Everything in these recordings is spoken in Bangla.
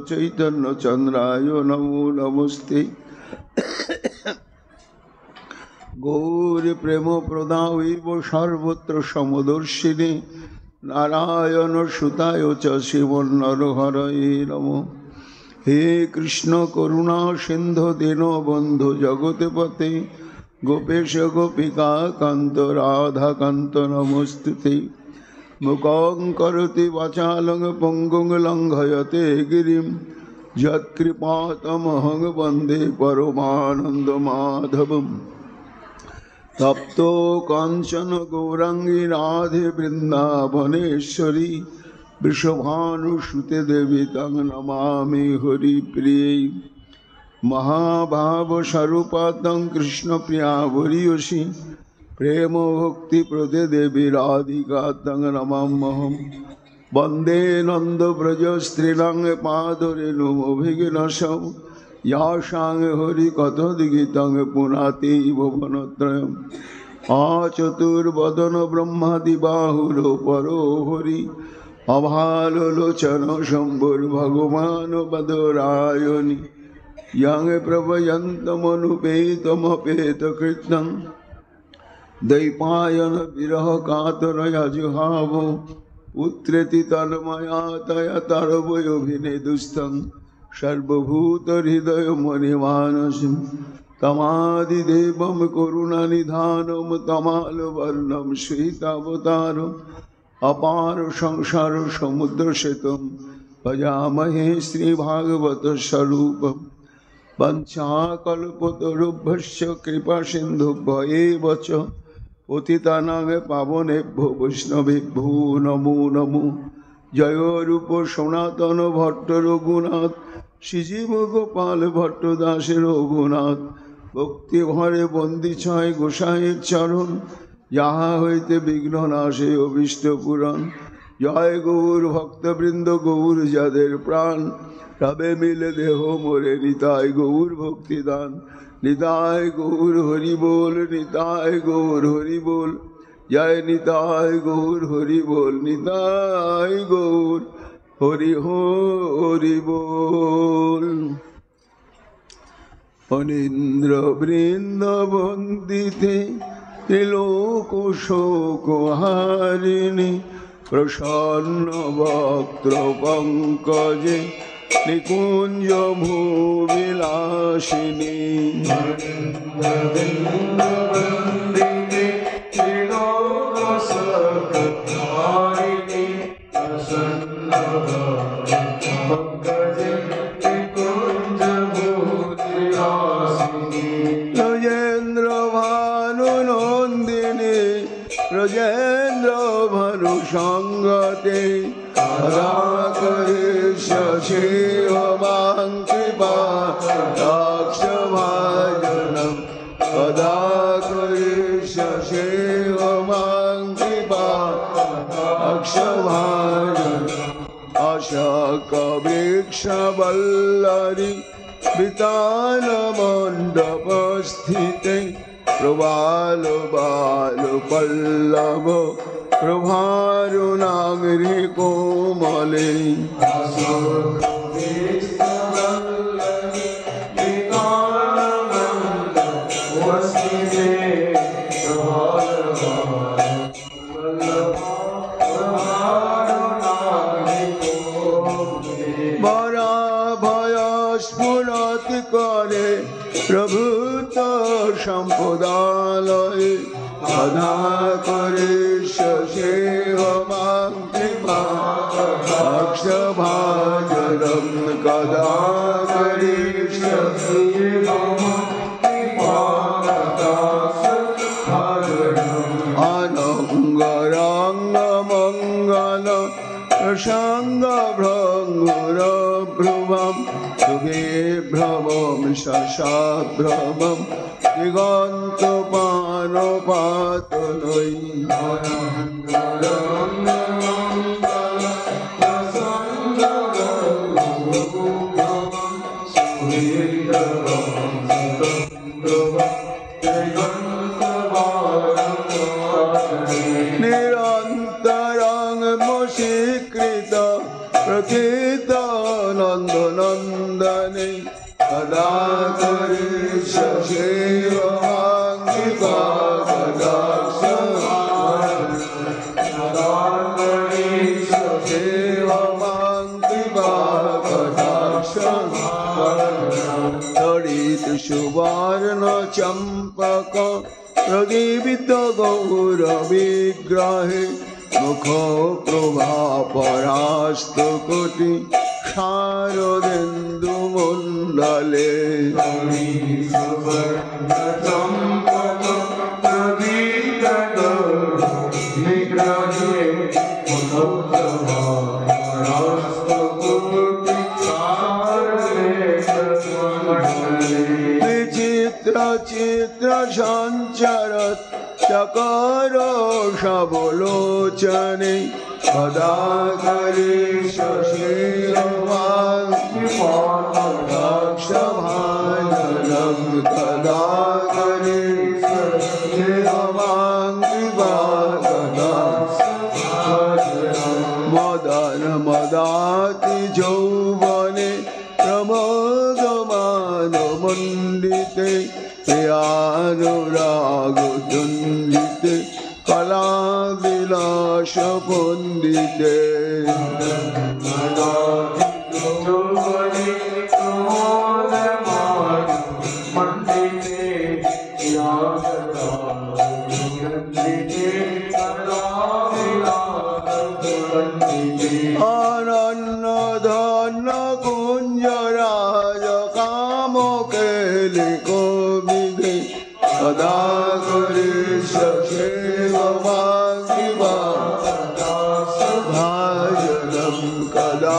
चैतन्य चंद्राय नमो नमस्ते। गौर प्रेम प्रदायैव सर्वत्र समदर्शिने नारायण सुताय च श्रीमन्नरहरये नमः। हे कृष्ण करुणा सिंधु दीनबन्धु जगत्पते गोपेश गोपिका कांत राधा कांत नमोस्तुते। मुखं करोति वाचालं पंगुं लंघयते गिरिं यत्कृपातमहं वन्दे परमानन्दमाधवम्। तप्तो कांचन गौरांगी राधे वृंदावनेश्वरी वृषभानुसुते देवी तं नमामि हरिप्रिये। महाभाव स्वरूपातं कृष्ण प्रिया वरीयसी प्रेम भक्ति प्रदे देवी राधिका तं नमाम्यहम्। वंदे नंद व्रज स्त्रीरंग पादरेणुमभिघ्नसं यासां हरि कथोद्गीतं पुनाति भुवनत्रयम्। आचतुर्वदन ब्रह्मादिबाहुरो परो हरि अभालोचन शम्भुर्भगवान् बदरायणि यं प्रभयन्तमनुपेतमपेतकृतं दैपायन विरह कातरया जुहावो पुत्रेति तन्मया तया तरवयोभिनेदुस्तं सर्वभूतहृदयमणिमानसं तमादिदेवं करुणानिधानं तमालवर्णं श्वेतावतारम् अपार संसार समुद्रसेतुं भजामहे श्रीभागवतस्वरूपम्। वंशाकल्पतरुभ्यश्च कृपासिन्धुभ्यैव च पतितानां पावनेभ्यो वैष्णवेभ्यो नमो नमो। जय रूप सनातन भट्ट रघुनाथ श्रीजीव गोपाल भट्टदास रघुनाथ भक्ति भरे बंदी छय गोसाईर चरण যাহা হইতে বিঘ্ন নাশে অভীষ্ট পুরাণ। জয় গৌর ভক্তবৃন্দ গৌর যাদের প্রাণ তবে মিলে দেহ মোরে নিতাই গৌর ভক্তিদান। নিতাই গৌর হরি বল নিতাই গৌর হরি বল জয় নিতাই গৌর হরি বল নিতাই গৌর হরি হরি বল। অনিন্দ্র বৃন্দ বন্দিতে त्रिलोक शोकहारिणि प्रसन्न वक्त्र पंकजे निकुंज भूविलासिनी। त्रिलोक शोकहारिणि प्रसन्न वक्त्र पंकजे निकुंज भूविलासिनी। गजेन्द्र ब्रजेन्द्र भानु संगते सदा करिष्यसेवमां कृपा दाक्षभाजनं सदा करिष्यसेवमां कृपा दाक्षभाजनं। अशोकवृक्षवल्लरी वितानमण्डपस्थिते प्रबाल बाल पल्लव प्रभारुणाग्रि कोमले। बड़ा भय स्फुरत करे प्रभुत सम्पदालये सदा करिष्यसेवमां कृपा दाक्षभाजनं कदा करिष्यसेवमां कृपा दाक्षभाजनम्। अनङ्गराङ्गमङ्गल प्रसङ्गभृङ्गुरभ्रुवं शुभेभ्रवं शशाभ्रवं दिगन्तपानपातलै। निरन्तरं मुषीकृत प्रथित नन्दनन्दने कदा करिष्यसि सेवाङ्गिका कटाक्ष तडित सुवर्ण चम्पक प्रदीपित गौर विग्रहे मुख प्रभा परास्त कोटि शारदेन्दु मण्डले चित्र संचरत चकार सबलोचने कदा करिष्यसि सेवाङ्गिकाक्षभाजनं कदा करिष्यसि मदन मदाति यौवने प्रमोदमान मण्डिते प्रियानुराग दुन्दिते कला विलास पण्डिते अनन्न धन कुंजराज काम केलि कोविदे कदा करिष्यसि सेवाङ्गिकाक्षभाजनं कदा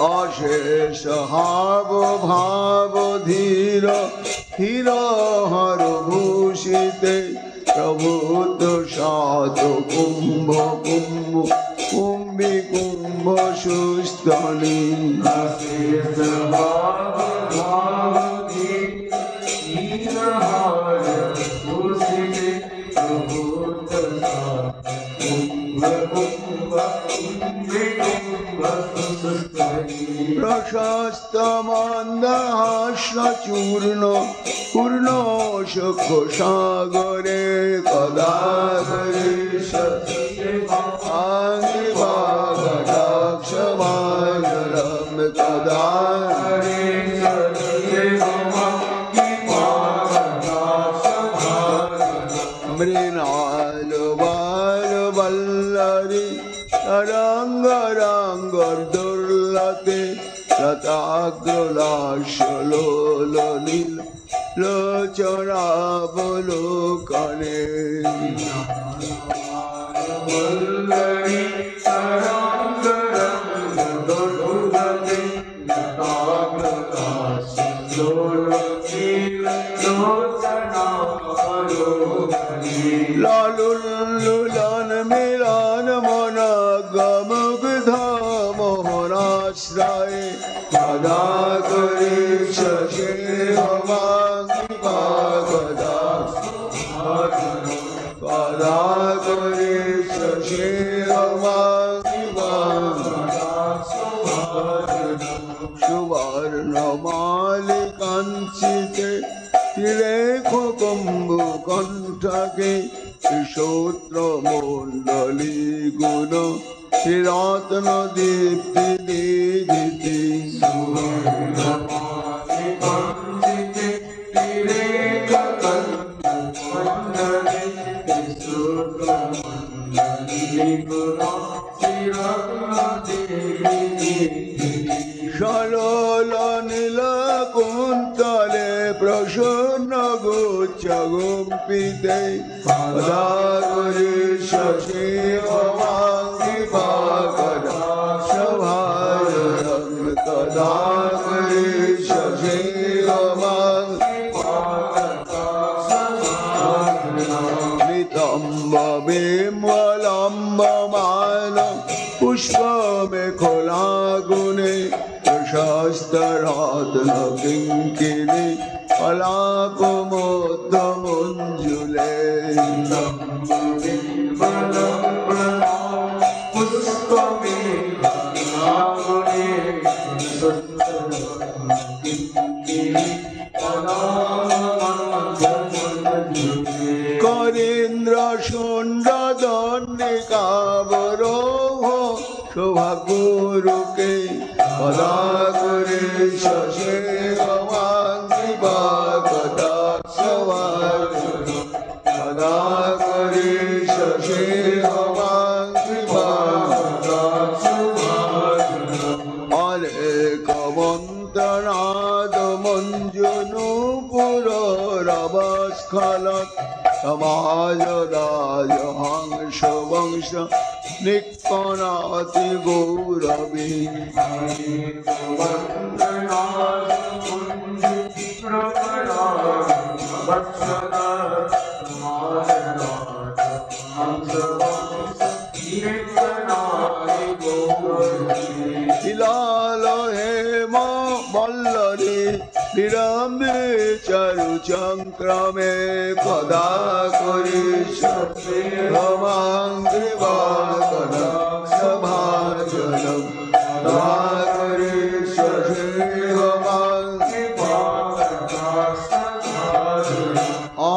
अशेष हाव भाव धीर धीर हर भूषिते प्रभुत सात कुंभ कुंभ कुंभी कुंभ सुस्तनी प्रशस्त मंदहास्य चूर्ण पूर्ण सुख सागरे कदा करिष्यसि सेवाङ्गिकाक्षभाजनं कदा मृणाल बाल वल्लरी रंग रंग दुर्लते लताग्रलाशलोलनील लोचनावलोकने लालुल्लुलन मिलन मन गमुग्ध मोहनाश्रय कदा करिष्यसि सेवाङ्गिकाक्षभाजनं कदा करिष्यसि सेवाङ्गिकाक्षभाजनं सुवर्णमालिकाञ्चिते तिलेखो कम्बुकण्ठके श्रोत्रमण्डली गुण रत्न दीप्ति दीदिति सलोल नील कुन्तले प्रसन्न गुच्छ गुम्पिते कदा करिष्यसि सेवाङ्गिकाक्षभाजनं कदा करिष्यसि नितम्ब बिम्बलम्बमान पुष्पमेखला गुणे प्रशस्तरत्न किङ्किणी ফলাকুমুদ্যমঞ্জুলে করেন্দ্র সুন্দরদণ্ডিকাবরোহ শোভাগুরুকে পদা করে শশে গমাঙ্গিবা কথা সভাজন পদা করে শশে গমাঙ্গিবা কথা সভাজন অনেক মন্ত্রনাদ মঞ্জুনুপুর রবস্খলৎ সমাজ রাজ হংস বংশ নিকনাতি গৌরবী হিলাল হেম বল্লরী বিরম্বে চারু চক্রমে পদা করি সভাজনম পদা করি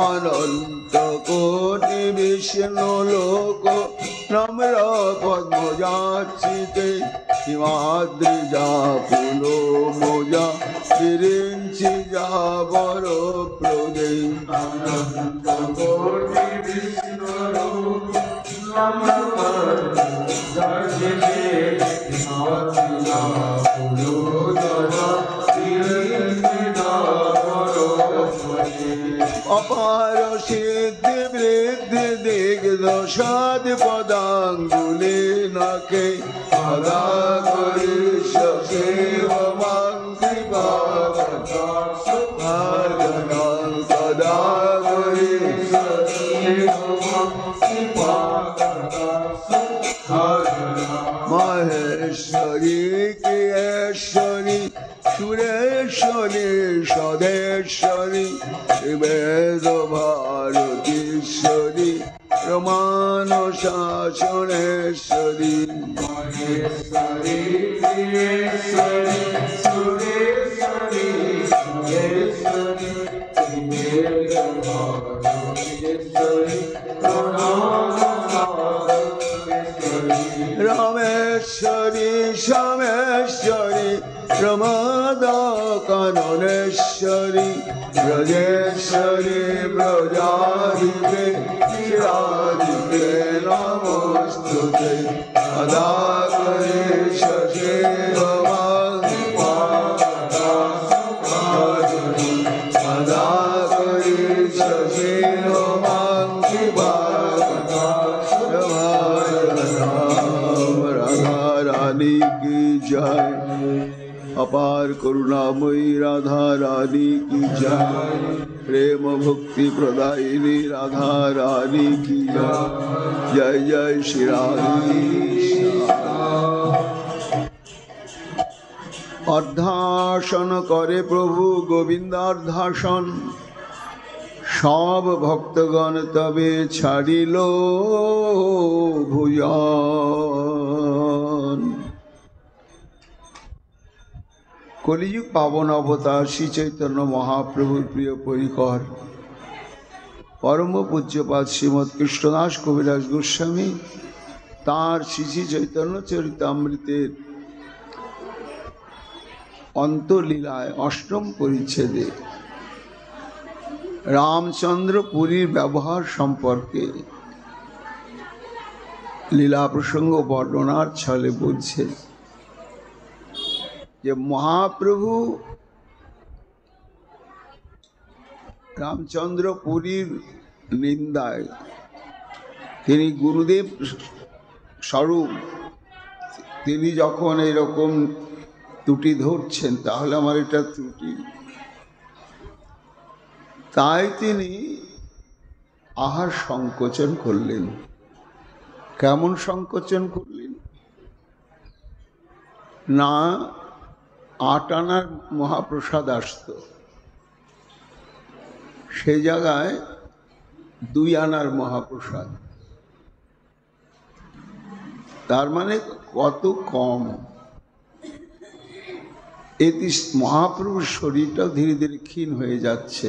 অনন্ত কোটি বিষ্ণু লোক নম্র পদ্মজাচিতে হিমাদ্রিজা পুলো মোজা বিরিঞ্চি যা বড় প্রদে অনন্ত কোটি বিষ্ণু লোক নম্র পদ্মজাচিতে হিমাদ্রিজা পুলো মোজা বিরিঞ্চি যা বড় প্রদে অপার সিদ্ধি বৃদ্ধি দিগ্দশাদ পদাঙ্গুলি নাকে পদা করি শশে গমাঙ্গিবা কথা সভাজন পদা করি শশে গমাঙ্গিবা কথা সভাজন মহেশ্বরী কেশ্বরী সুরেশ্বরী সদেশ্বরী বেদ ভারতীশ্বরী রমান শাসনেশ্বরী মহেশ্বরী প্রিয়েশ্বরী সুরেশ্বরী সদেশ্বরী বেদ ভারতীশ্বরী রামেশ্বরী শ্যামেশ্বরী প্রমাদা কাননেশ্বরী ব্রজেশ্বরী ব্রজাধিপে চিরাধিপে নমস্তুতে পদা করে শশে গমাঙ্গিবা কথা সভাজন পদা করে শশে গমাঙ্গিবা কথা সভাজন রাধা রানী কি জয় अपार करुणामयी राधा रानी की जय प्रेम भक्ति प्रदायिनी राधा रानी की जय जय जय श्री राधे अर्धासन करे प्रभु गोविंदार्धासन सब भक्तगण तबे छाड़िल भुजन कलियुग पावन अवतार श्री चैतन्य महाप्रभुर प्रिय परिकर परम पूज्यपाद श्रीमद कृष्णदास कविराज गोस्वामी तार श्री श्री चैतन्य चरितामृतेर अंतलीलाय अष्टम परिच्छेदे रामचंद्र पुरीर व्यवहार सम्पर्के लीला प्रसंग वर्णनार छले बोलछे যে মহাপ্রভু রামচন্দ্র পুরীর নিন্দায় তিনি গুরুদেব স্বরূপ তিনি যখন এরকম ত্রুটি ধরছেন তাহলে আমার এটা ত্রুটি, তাই তিনি আহার সংকোচন করলেন। কেমন সংকোচন করলেন না, 8 আনার মহাপ্রসাদ আসত, সে জায়গায় 2 আনার মহাপ্রসাদ, তার মানে কত কম। এতে মহাপ্রভুর শরীরটাও ধীরে ধীরে ক্ষীণ হয়ে যাচ্ছে।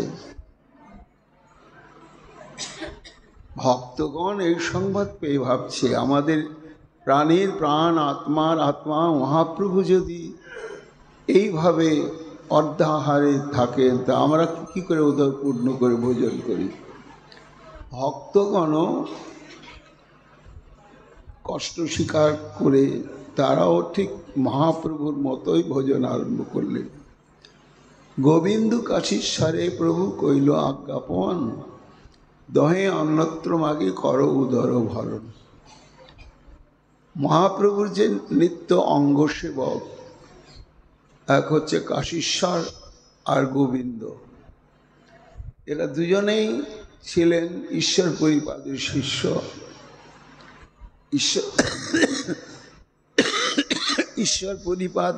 ভক্তগণ এই সংবাদ পেয়ে ভাবছে, আমাদের প্রাণের প্রাণ, আত্মার আত্মা মহাপ্রভু যদি এইভাবে অর্ধাহারে থাকেন, তা আমরা কি করে উদর পূর্ণ করে ভোজন করি। ভক্তগণ কষ্ট স্বীকার করে তারাও ঠিক মহাপ্রভুর মতোই ভোজন আরম্ভ করলেন। গোবিন্দ কাশীশ্বরে প্রভু কইল আজ্ঞাপন, দহে অন্যত্র মাগে কর উদর ভরণ। মহাপ্রভুর যে নিত্য অঙ্গ সেবক, এক হচ্ছে কাশীশ্বর আর গোবিন্দ, এরা দুজনেই ছিলেন ঈশ্বর পরিপাদের শিষ্য। ঈশ্বর পরিপাদ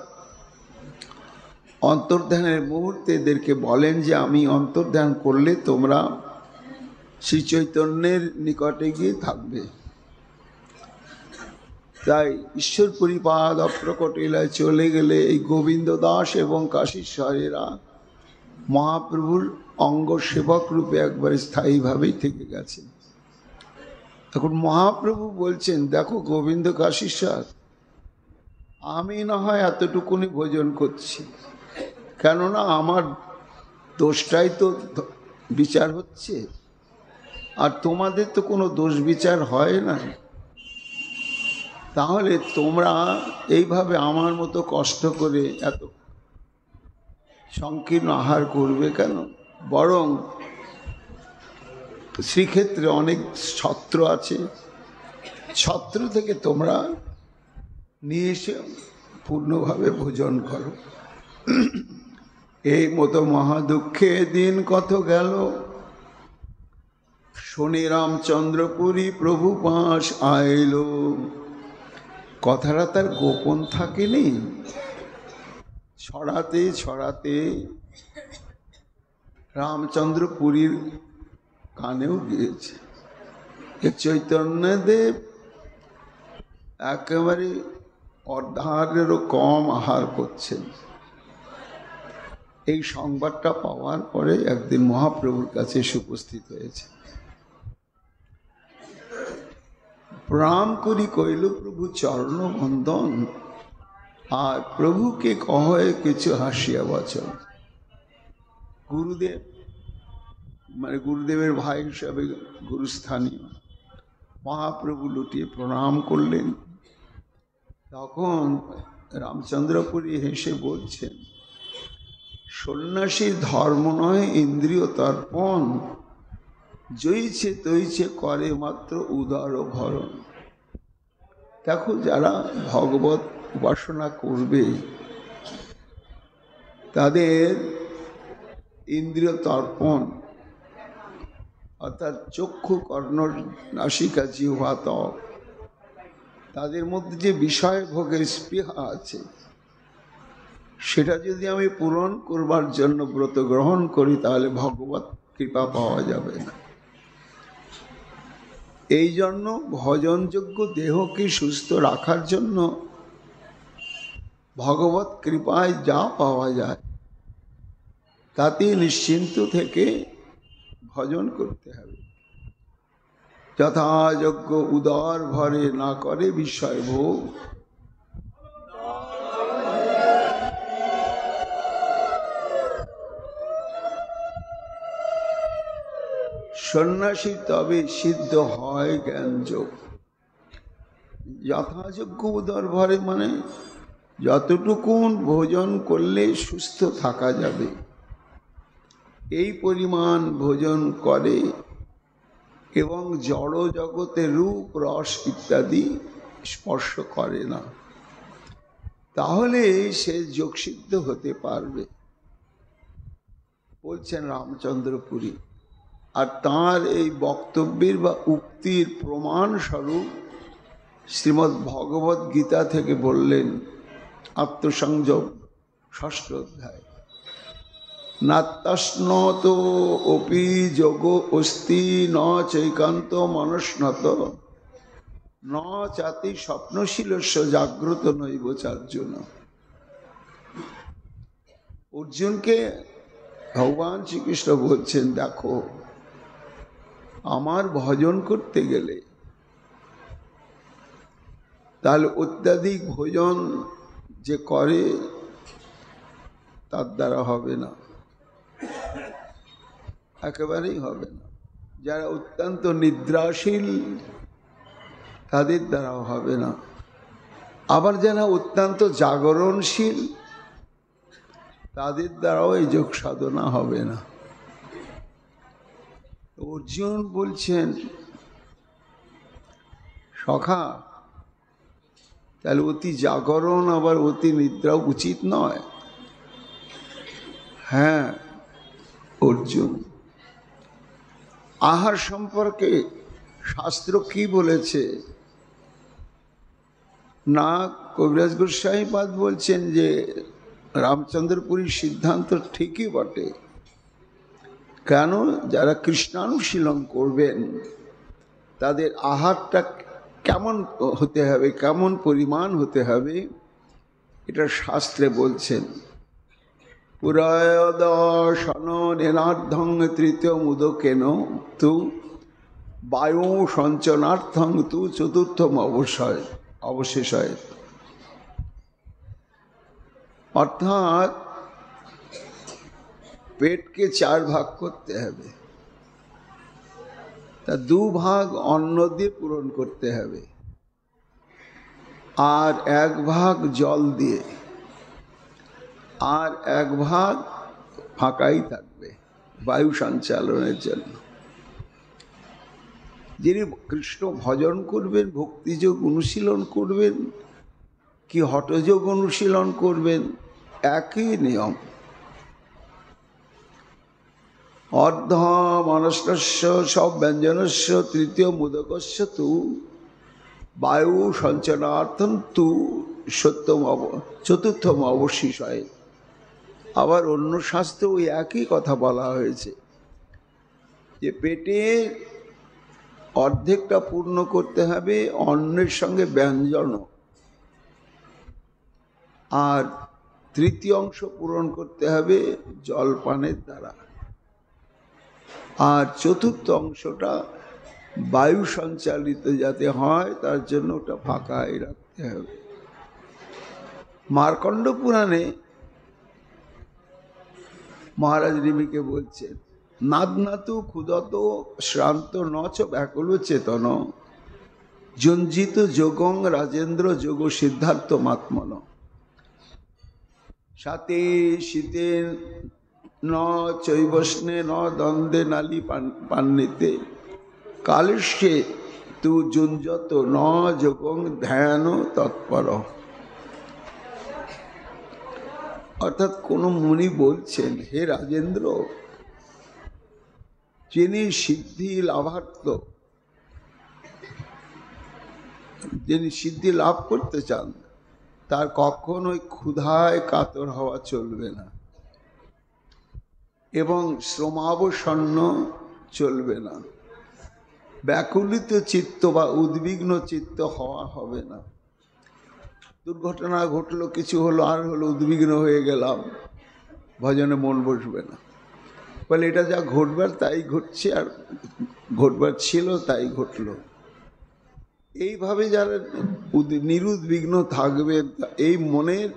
অন্তর্ধানের মুহূর্তে এদেরকে বলেন যে আমি অন্তর্ধান করলে তোমরা শ্রী চৈতন্যের নিকটে গিয়ে থাকবে। তাই ঈশ্বর পরিপাদ অপ্রকট এলায় চলে গেলে এই গোবিন্দ দাস এবং কাশীশ্বরেরা মহাপ্রভুর অঙ্গ সেবক রূপে একবারে স্থায়ীভাবেই থেকে গেছে। এখন মহাপ্রভু বলছেন, দেখো গোবিন্দ কাশীশ্বর, আমি না হয় এতটুকুনি ভোজন করছি, কেননা আমার দোষটাই তো বিচার হচ্ছে, আর তোমাদের তো কোনো দোষ বিচার হয় না। তাহলে তোমরা এইভাবে আমার মতো কষ্ট করে এত সংকীর্ণ আহার করবে কেন? বরং শ্রীক্ষেত্রে অনেক ছত্র আছে, ছত্র থেকে তোমরা নিয়ে এসে পূর্ণভাবে ভোজন করো। এই মতো মহাদুঃখে দিন কত গেল, শনি রামচন্দ্রপুরী প্রভু পাশ আইল। কথাটা তার গোপন থাকেনি, ছড়াতে ছড়াতে রামচন্দ্রপুরীর কানেও গিয়েছে। চৈতন্যদেব একেবারে অর্ধাহারেরও কম আহার করছেন। এই সংবাদটা পাওয়ার পরে একদিন মহাপ্রভুর কাছে উপস্থিত হয়েছে। প্রণাম করি কইল প্রভু চরণ বন্দন, আর প্রভুকে কহে কিছু হাসিয়া বচন। গুরুদেব মানে গুরুদেবের ভাই হিসাবে গুরুস্থানীয় মহাপ্রভু লুটিয়ে প্রণাম করলেন। তখন রামচন্দ্রপুরী হেসে বলছেন, সন্ন্যাসীর ধর্ম নয় ইন্দ্রিয় তর্পণ, জইছে তৈছে করে মাত্র উদার ভরণ। দেখো, যারা ভগবত উপাসনা করবে তাদের ইন্দ্রিয় তর্পণ অর্থাৎ চক্ষু, কর্ণ, নাসিকা, জিহ্বা, ত্বক, তাদের মধ্যে যে বিষয় ভোগের স্পৃহা আছে, সেটা যদি আমি পূরণ করবার জন্য ব্রত গ্রহণ করি, তাহলে ভগবত কৃপা পাওয়া যাবে না। এই জন্য ভজনযোগ্য দেহকে সুস্থ রাখার জন্য ভগবত কৃপায় যা পাওয়া যায় তাতে নিশ্চিন্ত থেকে ভজন করতে হবে। যথাযোগ্য উদর ভরে না করে বিষয় ভোগ, সন্ন্যাসী তবে সিদ্ধ হয় জ্ঞানযোগ। যথাযোগ্য উদর ভরে মানে যতটুকুন ভোজন করলে সুস্থ থাকা যাবে, এই পরিমাণ ভোজন করে এবং জড় জগতে রূপ, রস ইত্যাদি স্পর্শ করে না, তাহলে সে যোগসিদ্ধ হতে পারবে, বলছেন রামচন্দ্রপুরী। আর তাঁর এই বক্তব্যের বা উক্তির প্রমাণ স্বরূপ শ্রীমদ্ ভগবদ গীতা থেকে বললেন, আত্মসংযম 6ষ্ঠ অধ্যায়, নাত্তস্নত অপি যোগ অস্তি ন চৈকান্ত মনস্নত ন চাতি স্বপ্নশীলস্য জাগ্রত নৈব চার্জুন। অর্জুনকে ভগবান শ্রীকৃষ্ণ বলছেন, দেখো আমার ভজন করতে গেলে তাহলে অত্যাধিক ভোজন যে করে তার দ্বারা হবে না, একেবারেই হবে না। যারা অত্যন্ত নিদ্রাশীল তাদের দ্বারাও হবে না, আবার যারা অত্যন্ত জাগরণশীল তাদের দ্বারাও এই যোগ সাধনা হবে না। অর্জুন বলছেন, সখা তাহলে অতি জাগরণ আবার অতি নিদ্রা উচিত নয়। হ্যাঁ অর্জুন, আহার সম্পর্কে শাস্ত্র কি বলেছে না? কবিরাজ গোস্বামী পাদ বলছেন যে রামচন্দ্রপুরীর সিদ্ধান্ত ঠিকই বটে। কেন? যারা কৃষ্ণানুশীলন করবেন তাদের আহারটা কেমন হতে হবে, কেমন পরিমাণ হতে হবে, এটা শাস্ত্রে বলছেন। পুরায়দশন নেনার্ধং তৃতীয় মুদকেন তু বায়ু সঞ্চনার্থং তু চতুর্থম অবশেষয়। অর্থাৎ পেটকে 4 ভাগ করতে হবে, তা 2 ভাগ অন্ন দিয়ে পূরণ করতে হবে, আর 1 ভাগ জল দিয়ে, আর 1 ভাগ ফাঁকাই থাকবে বায়ু সঞ্চালনের জন্য। যিনি কৃষ্ণ ভজন করবেন, ভক্তিযোগ অনুশীলন করবেন কি হঠযোগ অনুশীলন করবেন, একই নিয়ম। অর্ধ মনস্কস্য সব ব্যঞ্জনস্য তৃতীয় মুদকস্য তু বায়ু সঞ্চনার্থম তু চতুর্থম অবশিষয়। আবার অন্য শাস্ত্রে ওই একই কথা বলা হয়েছে যে পেটের অর্ধেকটা পূর্ণ করতে হবে অন্নের সঙ্গে ব্যঞ্জন, আর তৃতীয় অংশ পূরণ করতে হবে জলপানের দ্বারা, আর চতুর্থ অংশটা বায়ু সঞ্চালিত যাতে হয় তার জন্য ওটা ফাঁকাই রাখতে হবে। মার্কণ্ড পুরাণে মহারাজ ঋমিকে বলছেন, নাদনাতু ক্ষুদত শ্রান্ত নচ ব্যাকুল চেতন জঞ্জিত যোগং রাজেন্দ্র যোগ সিদ্ধার্থ মাত্মন সাতে শীতে ন চৈবস্নে ন দ্বন্দ্বে নালী পান্নিতে কালেশে তু যুঞ্জত ন যোগং ধ্যান তৎপর। অর্থাৎ কোন মুনি বলছেন, হে রাজেন্দ্র, যিনি সিদ্ধি লাভার্থ, যিনি সিদ্ধি লাভ করতে চান তার কখনোই ক্ষুধায় কাতর হওয়া চলবে না এবং শ্রমাবসন্ন চলবে না, ব্যাকুলিত চিত্ত বা উদ্বিগ্ন চিত্ত হওয়া হবে না। দুর্ঘটনা ঘটলো, কিছু হলো, আর হলো, উদ্বিগ্ন হয়ে গেলাম, ভজনে মন বসবে না। বলে এটা যা ঘটবার তাই ঘটছে, আর ঘটবার ছিল তাই ঘটলো। এইভাবে যারা নিরুদ্বিগ্ন থাকবে, এই মনের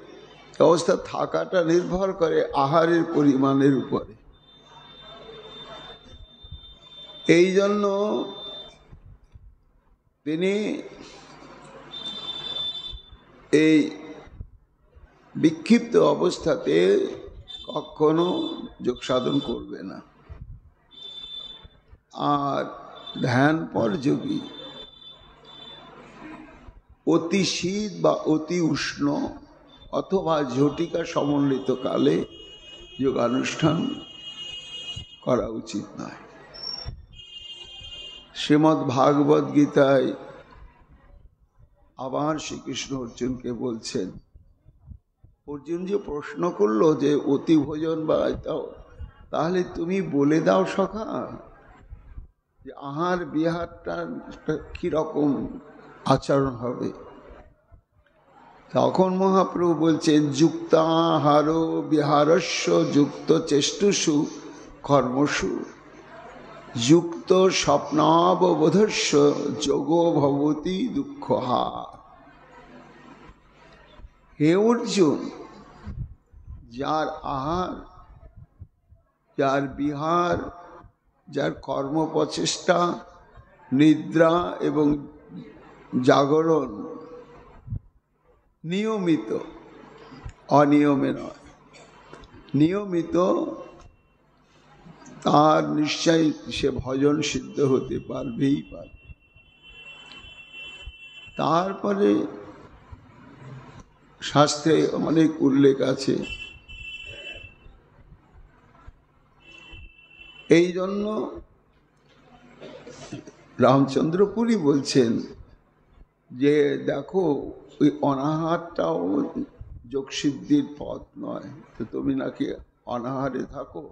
অবস্থা থাকাটা নির্ভর করে আহারের পরিমাণের উপরে। এই জন্য তিনি এই বিক্ষিপ্ত অবস্থাতে কখনো যোগ সাধন করবে না। আর ধ্যান পর যোগী অতি শীত বা অতি উষ্ণ অথবা ঝটিকা সমন্বিত কালে যোগানুষ্ঠান করা উচিত নয়। শ্রীমদ্ ভাগবত গীতায় আবার শ্রীকৃষ্ণ অর্জুনকে বলছেন, অর্জুন যে প্রশ্ন করলো যে অতি ভোজন বা তাহলে তুমি বলে দাও সখা যে আহার বিহারটা কিরকম আচরণ হবে। তখন মহাপ্রভু বলছেন, যুক্তাহার বিহারস্য যুক্ত চেষ্টুষু কর্মসু যুক্ত স্বপ্নাববোধস্য যোগো ভবতি দুঃখহা। হে অর্জুন, যার আহার, যার বিহার, যার কর্ম প্রচেষ্টা, নিদ্রা এবং জাগরণ নিয়মিত, অনিয়মে নয়, নিয়মিত, তার নিশ্চয়ই সে ভজন সিদ্ধ হতে পারবেই পারবে। তারপরে শাস্ত্রে অনেক উল্লেখ আছে। এই জন্য রামচন্দ্র পুরী বলছেন যে দেখো, ওই অনাহারটাও যোগসিদ্ধির পথ নয়, তো তুমি নাকি অনাহারে থাকো।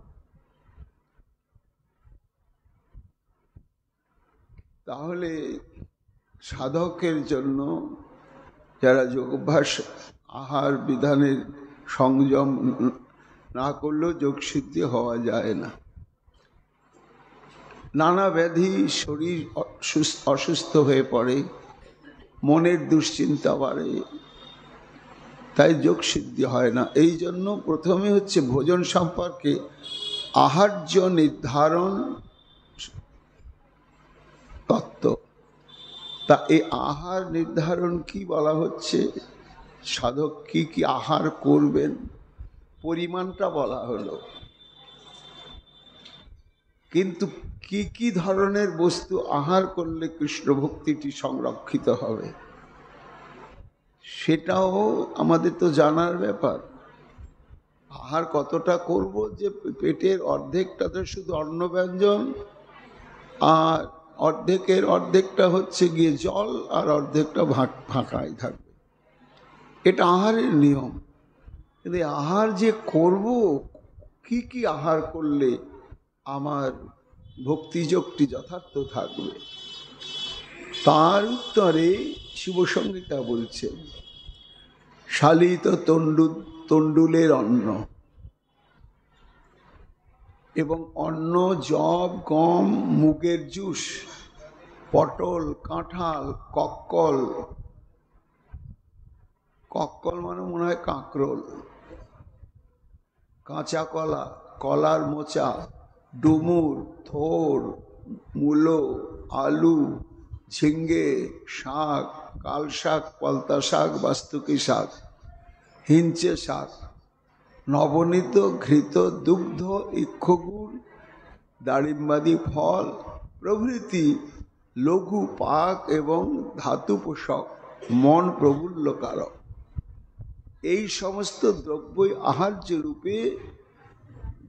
তাহলে সাধকের জন্য যারা যোগাভ্যাস আহার বিধানের সংযম না করলেও যোগসিদ্ধি হওয়া যায় না। নানা ব্যাধি, শরীর অসুস্থ হয়ে পড়ে, মনের দুশ্চিন্তা বাড়ে, তাই যোগসিদ্ধি হয় না। এই জন্য প্রথমে হচ্ছে ভোজন সম্পর্কে আহার্য নির্ধারণ তত্ত্ব। তা এই আহার নির্ধারণ কি বলা হচ্ছে, সাধক কি কি আহার করবেন, পরিমাণটা বলা হলো, কিন্তু কি কি ধরনের বস্তু আহার করলে কৃষ্ণ ভক্তিটি সংরক্ষিত হবে সেটাও আমাদের তো জানার ব্যাপার। আহার কতটা করব, যে পেটের অর্ধেকটা তো শুধু অন্ন ব্যঞ্জন, আর অর্ধেকটা হচ্ছে গিয়ে জল, আর অর্ধেকটা ফাঁকাই থাকবে, এটা আহারের নিয়ম। কিন্তু আহার যে করব, কি কি আহার করলে আমার ভক্তিযোগটি যথার্থ থাকবে, তার উত্তরে শিবসংহিতা বলছেন, শালিত তণ্ডুলের অন্ন এবং অন্ন, যব, গম, মুগের জুস, পটল, কাঁঠাল, কক্কল মানে মনে হয় কাঁকরোল, কাঁচা কলা, কলার মোচা, ডুমুর, থোর, মূলো, আলু, ঝিঙ্গে, শাক, কাল শাক, পলতা শাক, বাস্তুকি শাক, হিঞ্চে শাক, নবনীত, ঘৃত, দুগ্ধ, ইক্ষগুড়, দাড়িম্বাদি ফল প্রভৃতি লঘু পাক এবং ধাতু পোষক, মন প্রফুল্লকারক, এই সমস্ত দ্রব্যই আহার্য রূপে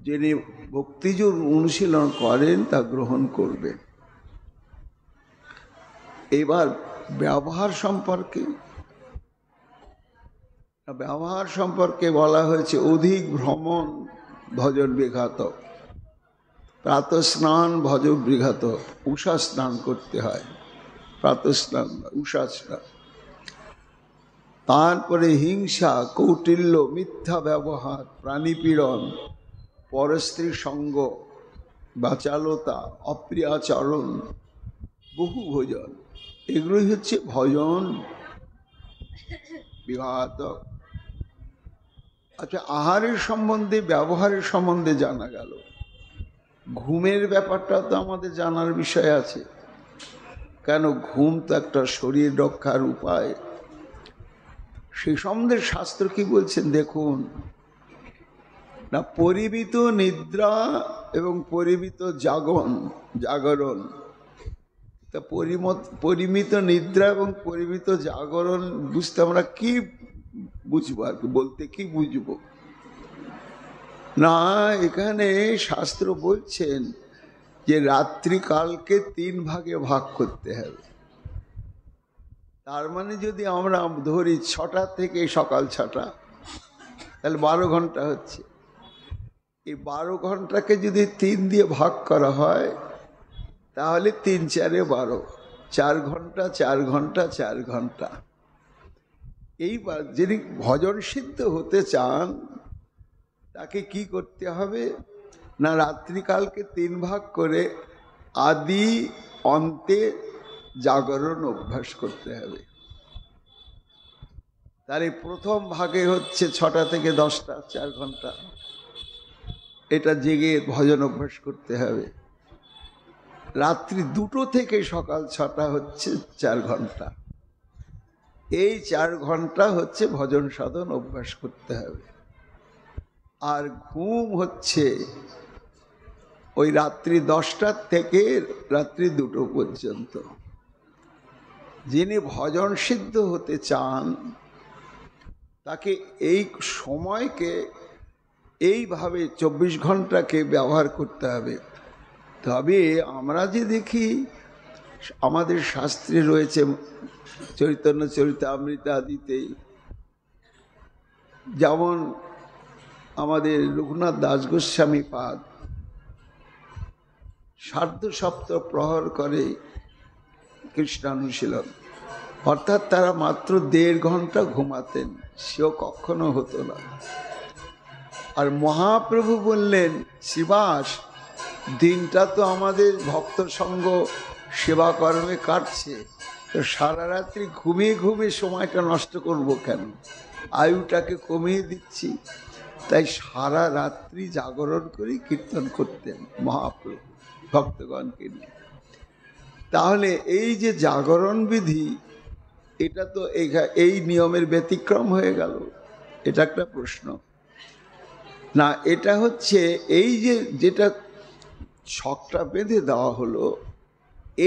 যিনি ভক্তিযোগ অনুশীলন করেন তা গ্রহণ করবেন। এবার ব্যবহার সম্পর্কে বলা হয়েছে, অধিক ভ্রমণ ভজন বিঘাতক, প্রাতঃ স্নান ভজ বিঘাত, উষা স্নান করতে হয়, প্রাতঃ স্নান, উষা স্নান। তারপরে হিংসা, কৌটিল্য, মিথ্যা ব্যবহার, প্রাণীপীড়ন, পরস্ত্রী সঙ্গ, বাচালতা, অপ্রিয়াচরণ, বহু ভোজন, এগুলোই হচ্ছে ভজন বিঘাতক। আচ্ছা, আহারের সম্বন্ধে, ব্যবহারের সম্বন্ধে জানা গেল। ঘুমের ব্যাপারটা তো আমাদের জানার বিষয় আছে, কেন ঘুম তো একটা শরীর রক্ষার উপায়। সেই সম্বন্ধে শাস্ত্র কি বলছেন দেখুন না, পরিমিত নিদ্রা এবং পরিমিত জাগরণ। তা পরিমিত নিদ্রা এবং পরিমিত জাগরণ বুঝতে আমরা কি বুঝবো, আর কি বলতে কি বুঝবো না। এখানে শাস্ত্র বলছেন যে রাত্রিকালকে 3 ভাগে ভাগ করতে হবে। তার মানে যদি আমরা ধরি 6টা থেকে সকাল 6টা, তাহলে 12 ঘন্টা হচ্ছে। এই 12 ঘন্টাকে যদি 3 দিয়ে ভাগ করা হয় তাহলে 3 4 12, 4 ঘন্টা 4 ঘন্টা 4 ঘন্টা। এইবার যিনি ভজন সিদ্ধ হতে চান তাকে কি করতে হবে না, রাত্রিকালকে 3 ভাগ করে আদি অন্তে জাগরণ অভ্যাস করতে হবে। তার এই প্রথম ভাগে হচ্ছে 6টা থেকে 10টা, 4 ঘন্টা, এটা জেগে ভজন অভ্যাস করতে হবে। রাত্রি 2টো থেকে সকাল 6টা হচ্ছে 4 ঘন্টা। এই 4 ঘন্টা হচ্ছে ভজন সাধন অভ্যাস করতে হবে। আর ঘুম হচ্ছে ওই রাত্রি 10টা থেকে রাত্রি 2টো পর্যন্ত। যিনি ভজন সিদ্ধ হতে চান তাকে এই সময়কে এইভাবে 24 ঘন্টাকে ব্যবহার করতে হবে। তবে আমরা যে দেখি আমাদের শাস্ত্রে রয়েছে, চৈতন্য চরিতামৃত আদিতেই, যেমন আমাদের রঘুনাথ দাস গোস্বামী পাদ 7.5 প্রহর করে কৃষ্ণানুশীলন, অর্থাৎ তারা মাত্র 1.5 ঘন্টা ঘুমাতেন, সেও কখনো হতো না। আর মহাপ্রভু বললেন, শ্রীবাস, দিনটা তো আমাদের ভক্ত সঙ্গ সেবা কর্মে কাটছে, তো সারা রাত্রি ঘুমিয়ে ঘুমিয়ে সময়টা নষ্ট করব কেন, আয়ুটাকে কমিয়ে দিচ্ছি। তাই সারা রাত্রি জাগরণ করে কীর্তন করতেন মহাপ্রভু ভক্তগণকে নিয়ে। তাহলে এই যে জাগরণ বিধি, এটা তো এই নিয়মের ব্যতিক্রম হয়ে গেল, এটা একটা প্রশ্ন না। এটা হচ্ছে এই যে যেটা ছকটা বেঁধে দেওয়া হলো,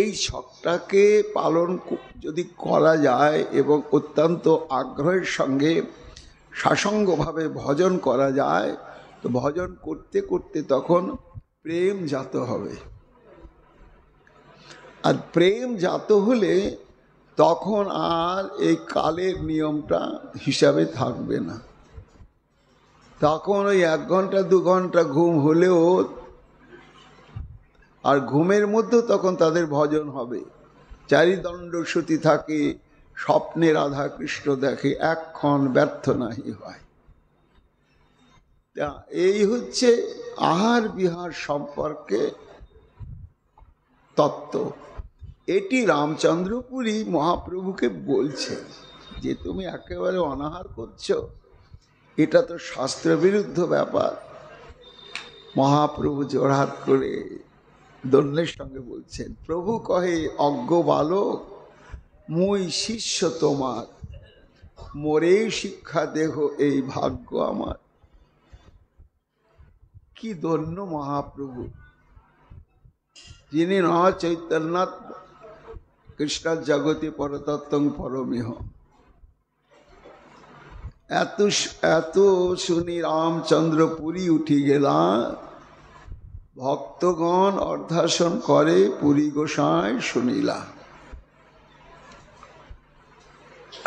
এই ছকটাকে পালন যদি করা যায় এবং অত্যন্ত আগ্রহের সঙ্গে সাসঙ্গভাবে ভজন করা যায়, তো ভজন করতে করতে তখন প্রেম জাত হবে। আর প্রেম জাত হলে তখন আর এই কালের নিয়মটা হিসাবে থাকবে না। তখন ওই 1 ঘন্টা 2 ঘন্টা ঘুম হলেও, আর ঘুমের মধ্যেও তখন তাদের ভজন হবে। চারিদণ্ড শ্রুতি থাকে, স্বপ্নে রাধা কৃষ্ণ দেখে, একক্ষণ ব্যর্থ নাহি হয়। এই হচ্ছে আহার বিহার সম্পর্কে তত্ত্ব। এটি রামচন্দ্রপুরী মহাপ্রভুকে বলছে যে তুমি একেবারে অনাহার করছো, এটা তো শাস্ত্রবিরুদ্ধ ব্যাপার। মহাপ্রভু জোড়হাত করে দন্যের সঙ্গে বলছেন, প্রভু কহে অজ্ঞ বালক, মুই শিষ্য তোমার, মোরে শিক্ষা দেহ এই ভাগ্য আমার। কি ধন্য মহাপ্রভু, যিনি ন চৈতন্যাৎ কৃষ্ণ জগতে পরতত্ত্বং পরমেহ। এত শুনি রামচন্দ্র পুরী উঠি গেলা, ভক্তগণ অর্ধাসন করে পুরী গোসাই শুনিলা।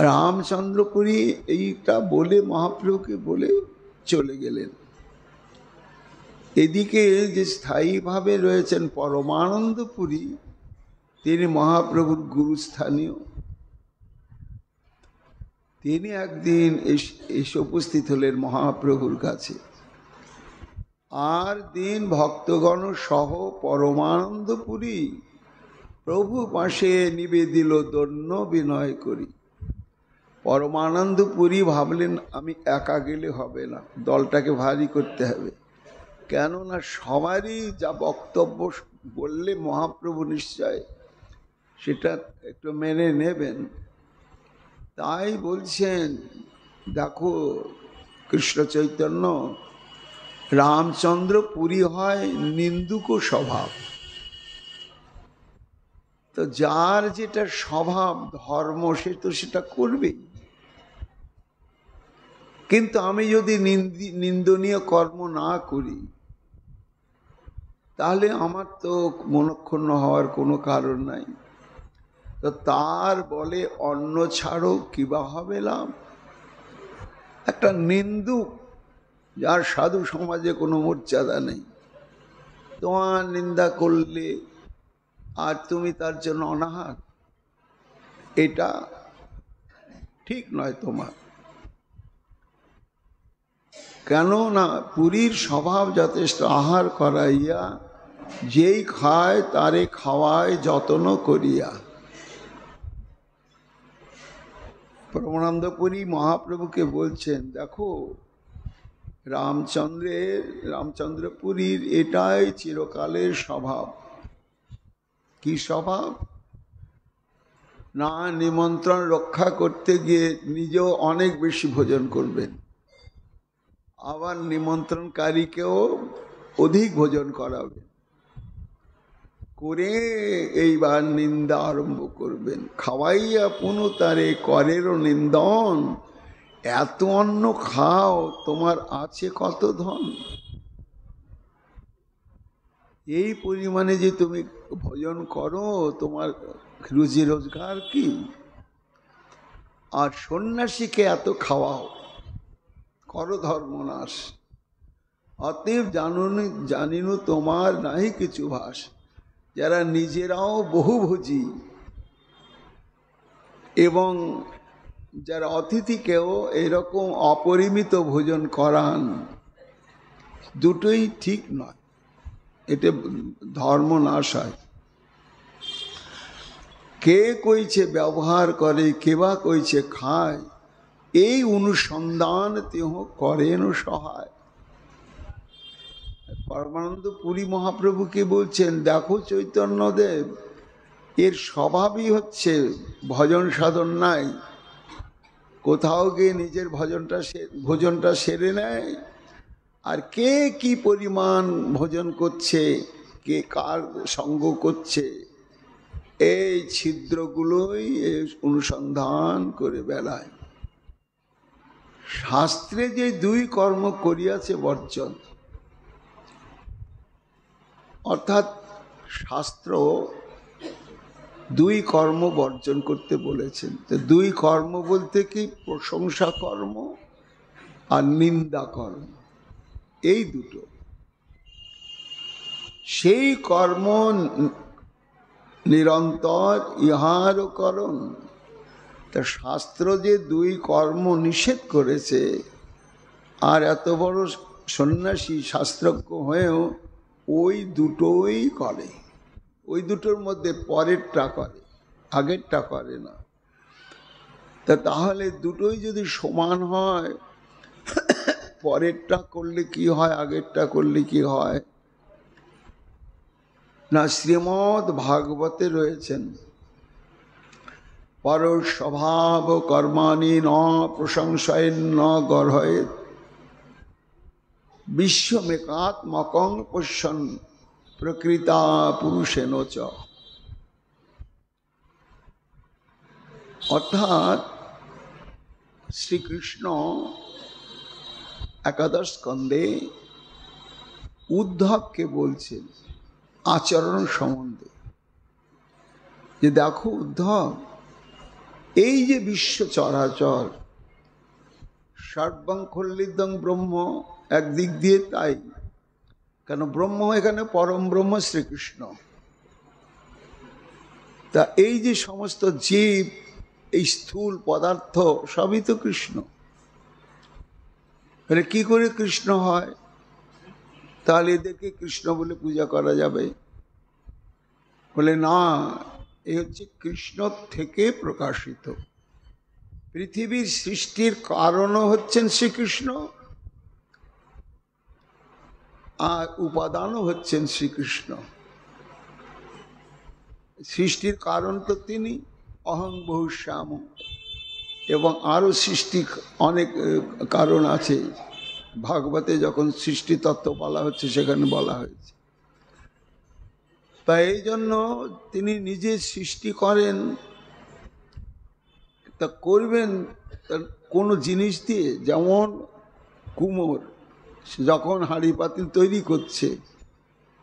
রামচন্দ্রপুরী এইটা বলে মহাপ্রভুকে বলে চলে গেলেন। এদিকে যে স্থায়ীভাবে রয়েছেন পরমানন্দপুরী, তিনি মহাপ্রভুর গুরুস্থানীয়। তিনি একদিন এসে উপস্থিত হলেন মহাপ্রভুর কাছে। আর দিন ভক্তগণ সহ পরমানন্দপুরী প্রভু পাশে নিবেদিল দন্য বিনয় করি। পরমানন্দপুরী ভাবলেন আমি একা গেলে হবে না, দলটাকে ভারী করতে হবে, কেননা সবারই যা বক্তব্য বললে মহাপ্রভু নিশ্চয় সেটা একটু মেনে নেবেন। তাই বলছেন, দেখো কৃষ্ণ চৈতন্য, রামচন্দ্র পুরী হয় নিন্দুক স্বভাব। তো যার যেটা স্বভাব ধর্ম, সে তো সেটা করবেই। কিন্তু আমি যদি নিন্দনীয় কর্ম না করি, তাহলে আমার তো মনক্ষুণ্ণ হওয়ার কোনো কারণ নাই। তো তার বলে অন্ন ছাড়ো কিবা হবে লাভ। একটা নিন্দুক যার সাধু সমাজে কোনো মর্যাদা নেই, তোমার নিন্দা করলে আর তুমি তার জন্য অনাহার, এটা ঠিক নয় তোমার। কেননা পুরীর স্বভাব যথেষ্ট আহার করাইয়া, যেই খায় তারে খাওয়ায় যত্ন করিয়া। পরমানন্দ পুরী মহাপ্রভুকে বলছেন, দেখো রামচন্দ্র পুরীর এটাই চিরকালের স্বভাব। কি স্বভাব? না নিমন্ত্রণ রক্ষা করতে গিয়ে নিজেও অনেক বেশি ভোজন করবেন, আবার নিমন্ত্রণকারীকেও অধিক ভোজন করাবেন, করে এইবার নিন্দা আরম্ভ করবেন। খাওয়াইয়া পুনঃ তারে করেরও নিন্দন, এত অন্ন খাও, তোমার আছে কত ধন? এই পরিমাণে যে তুমি ভোজন করো, তোমার রুজি রোজগার কি? আর সন্ন্যাসীকে এত খাওয়াও, করো ধর্মনাশ। অতএব জানিনু তোমার নাহি কিছু ভাস। যারা নিজেরাও বহুভোজী এবং যারা অতিথিকেও এরকম অপরিমিত ভোজন করান, দুটোই ঠিক নয়, এটা ধর্মনাশ হয়। কে কইছে ব্যবহার করে, কে বা কইছে খায়, এই অনুসন্ধান তেহ করেন সহায়। পরমানন্দ পুরী মহাপ্রভুকে বলছেন, দেখো চৈতন্যদেব, এর স্বভাবই হচ্ছে ভজন সাধন নাই, কোথাও গিয়ে নিজের ভোজনটা সেরে নেয়, আর কে কি পরিমাণ ভোজন করছে, কে কার সঙ্গ করছে, এই ছিদ্রগুলোই অনুসন্ধান করে বেড়ায়। শাস্ত্রে যে দুই কর্ম করিয়াছে বর্জন, অর্থাৎ শাস্ত্র দুই কর্ম বর্জন করতে বলেছেন। তো দুই কর্ম বলতে কি? প্রশংসা কর্ম আর নিন্দা কর্ম, এই দুটো। সেই কর্ম নিরন্তর ইহার করণ। তা শাস্ত্র যে দুই কর্ম নিষেধ করেছে, আর এত বড় সন্ন্যাসী শাস্ত্রজ্ঞ হয়েও ওই দুটোই করে। ওই দুটোর মধ্যে পরেরটা করে, আগেরটা করে না। তাহলে দুটোই যদি সমান হয়, পরেরটা করলে কি হয়, আগেরটা করলে কি হয়? না, শ্রীমদ্ ভাগবতে রয়েছেন, পর স্বভাব কর্মাণি ন প্রশংসয়েন ন গর্হয়েৎ, বিশ্বমেকাত্মকং পশ্যন প্রকৃতা পুরুষেন চ। অর্থাৎ শ্রীকৃষ্ণ একাদশ স্কন্ধে উদ্ধবকে বলছেন আচরণ সম্বন্ধে, যে দেখো উদ্ধব, এই যে বিশ্ব চরাচর, সর্বং খল্লিদং ব্রহ্ম, একদিক দিয়ে তাই, কেন ব্রহ্ম এখানে পরম ব্রহ্ম শ্রীকৃষ্ণ। তা এই যে সমস্ত জীব, এই স্থূল পদার্থ, সবই তো কৃষ্ণ। মানে কি করে কৃষ্ণ হয়? তাহলে এদেরকে কৃষ্ণ বলে পূজা করা যাবে? বলে না, এ হচ্ছে কৃষ্ণ থেকে প্রকাশিত। পৃথিবীর সৃষ্টির কারণও হচ্ছেন শ্রীকৃষ্ণ, আর উপাদানও হচ্ছেন শ্রীকৃষ্ণ। সৃষ্টির কারণ তো তিনি, অহং বহুশ্যাম, এবং আরও সৃষ্টি অনেক কারণ আছে। ভাগবতে যখন সৃষ্টি তত্ত্ব বলা হচ্ছে সেখানে বলা হয়েছে। তাই এই জন্য তিনি নিজে সৃষ্টি করেন। তা করবেন কোনো জিনিস দিয়ে, যেমন কুমোর যখন হাঁড়ি পাতিল তৈরি করছে,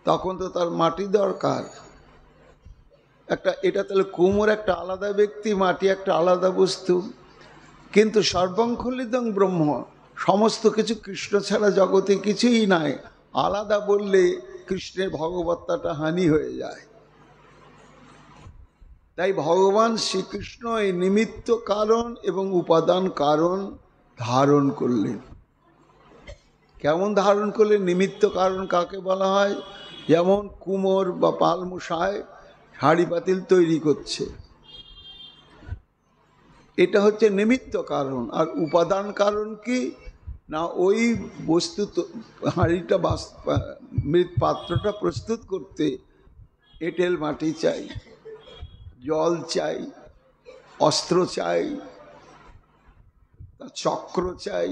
তখন তো তার মাটি দরকার একটা। এটা তাহলে কুমোর একটা আলাদা ব্যক্তি, মাটি একটা আলাদা বস্তু। কিন্তু সর্বং খলিদং ব্রহ্ম, সমস্ত কিছু কৃষ্ণ ছাড়া জগতে কিছুই নাই। আলাদা বললে কৃষ্ণের ভগবত্তাটা হানি হয়ে যায়। তাই ভগবান শ্রীকৃষ্ণ এই নিমিত্ত কারণ এবং উপাদান কারণ ধারণ করলেন। কেমন ধারণ করলেন? নিমিত্ত কারণ কাকে বলা হয়? যেমন কুমোর বা পালমশায় হাঁড়ি পাতিল তৈরি করছে, এটা হচ্ছে নিমিত্ত কারণ। আর উপাদান কারণ কি না, ওই বস্তু হাঁড়িটা মৃৎ পাত্রটা প্রস্তুত করতে এঁটেল মাটি চাই, জল চাই, অস্ত্র চাই, চক্র চাই,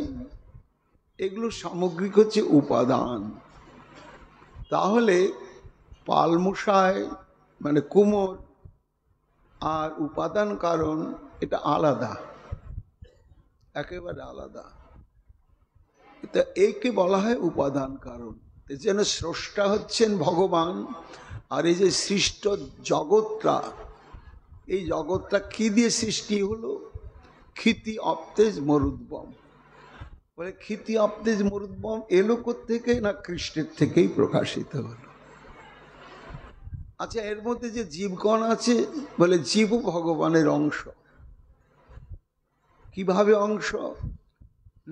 এগুলো সামগ্রিক হচ্ছে উপাদান। তাহলে পালমশায় মানে কুমোর আর উপাদান কারণ এটা আলাদা, একেবারে আলাদা। তা একে বলা হয় উপাদান কারণ। যেন স্রষ্টা হচ্ছেন ভগবান, আর এই যে সৃষ্ট জগৎটা, এই জগৎটা কি দিয়ে সৃষ্টি হলো? ক্ষিতি অপ্তেজ মরুদ্বম। বলে ক্ষিতি অপ্তেজ মরুদ্বম এলো থেকে না, কৃষ্ণের থেকেই প্রকাশিত হলো। আচ্ছা, এর মধ্যে যে জীবগণ আছে, বলে জীবও ভগবানের অংশ। কিভাবে অংশ?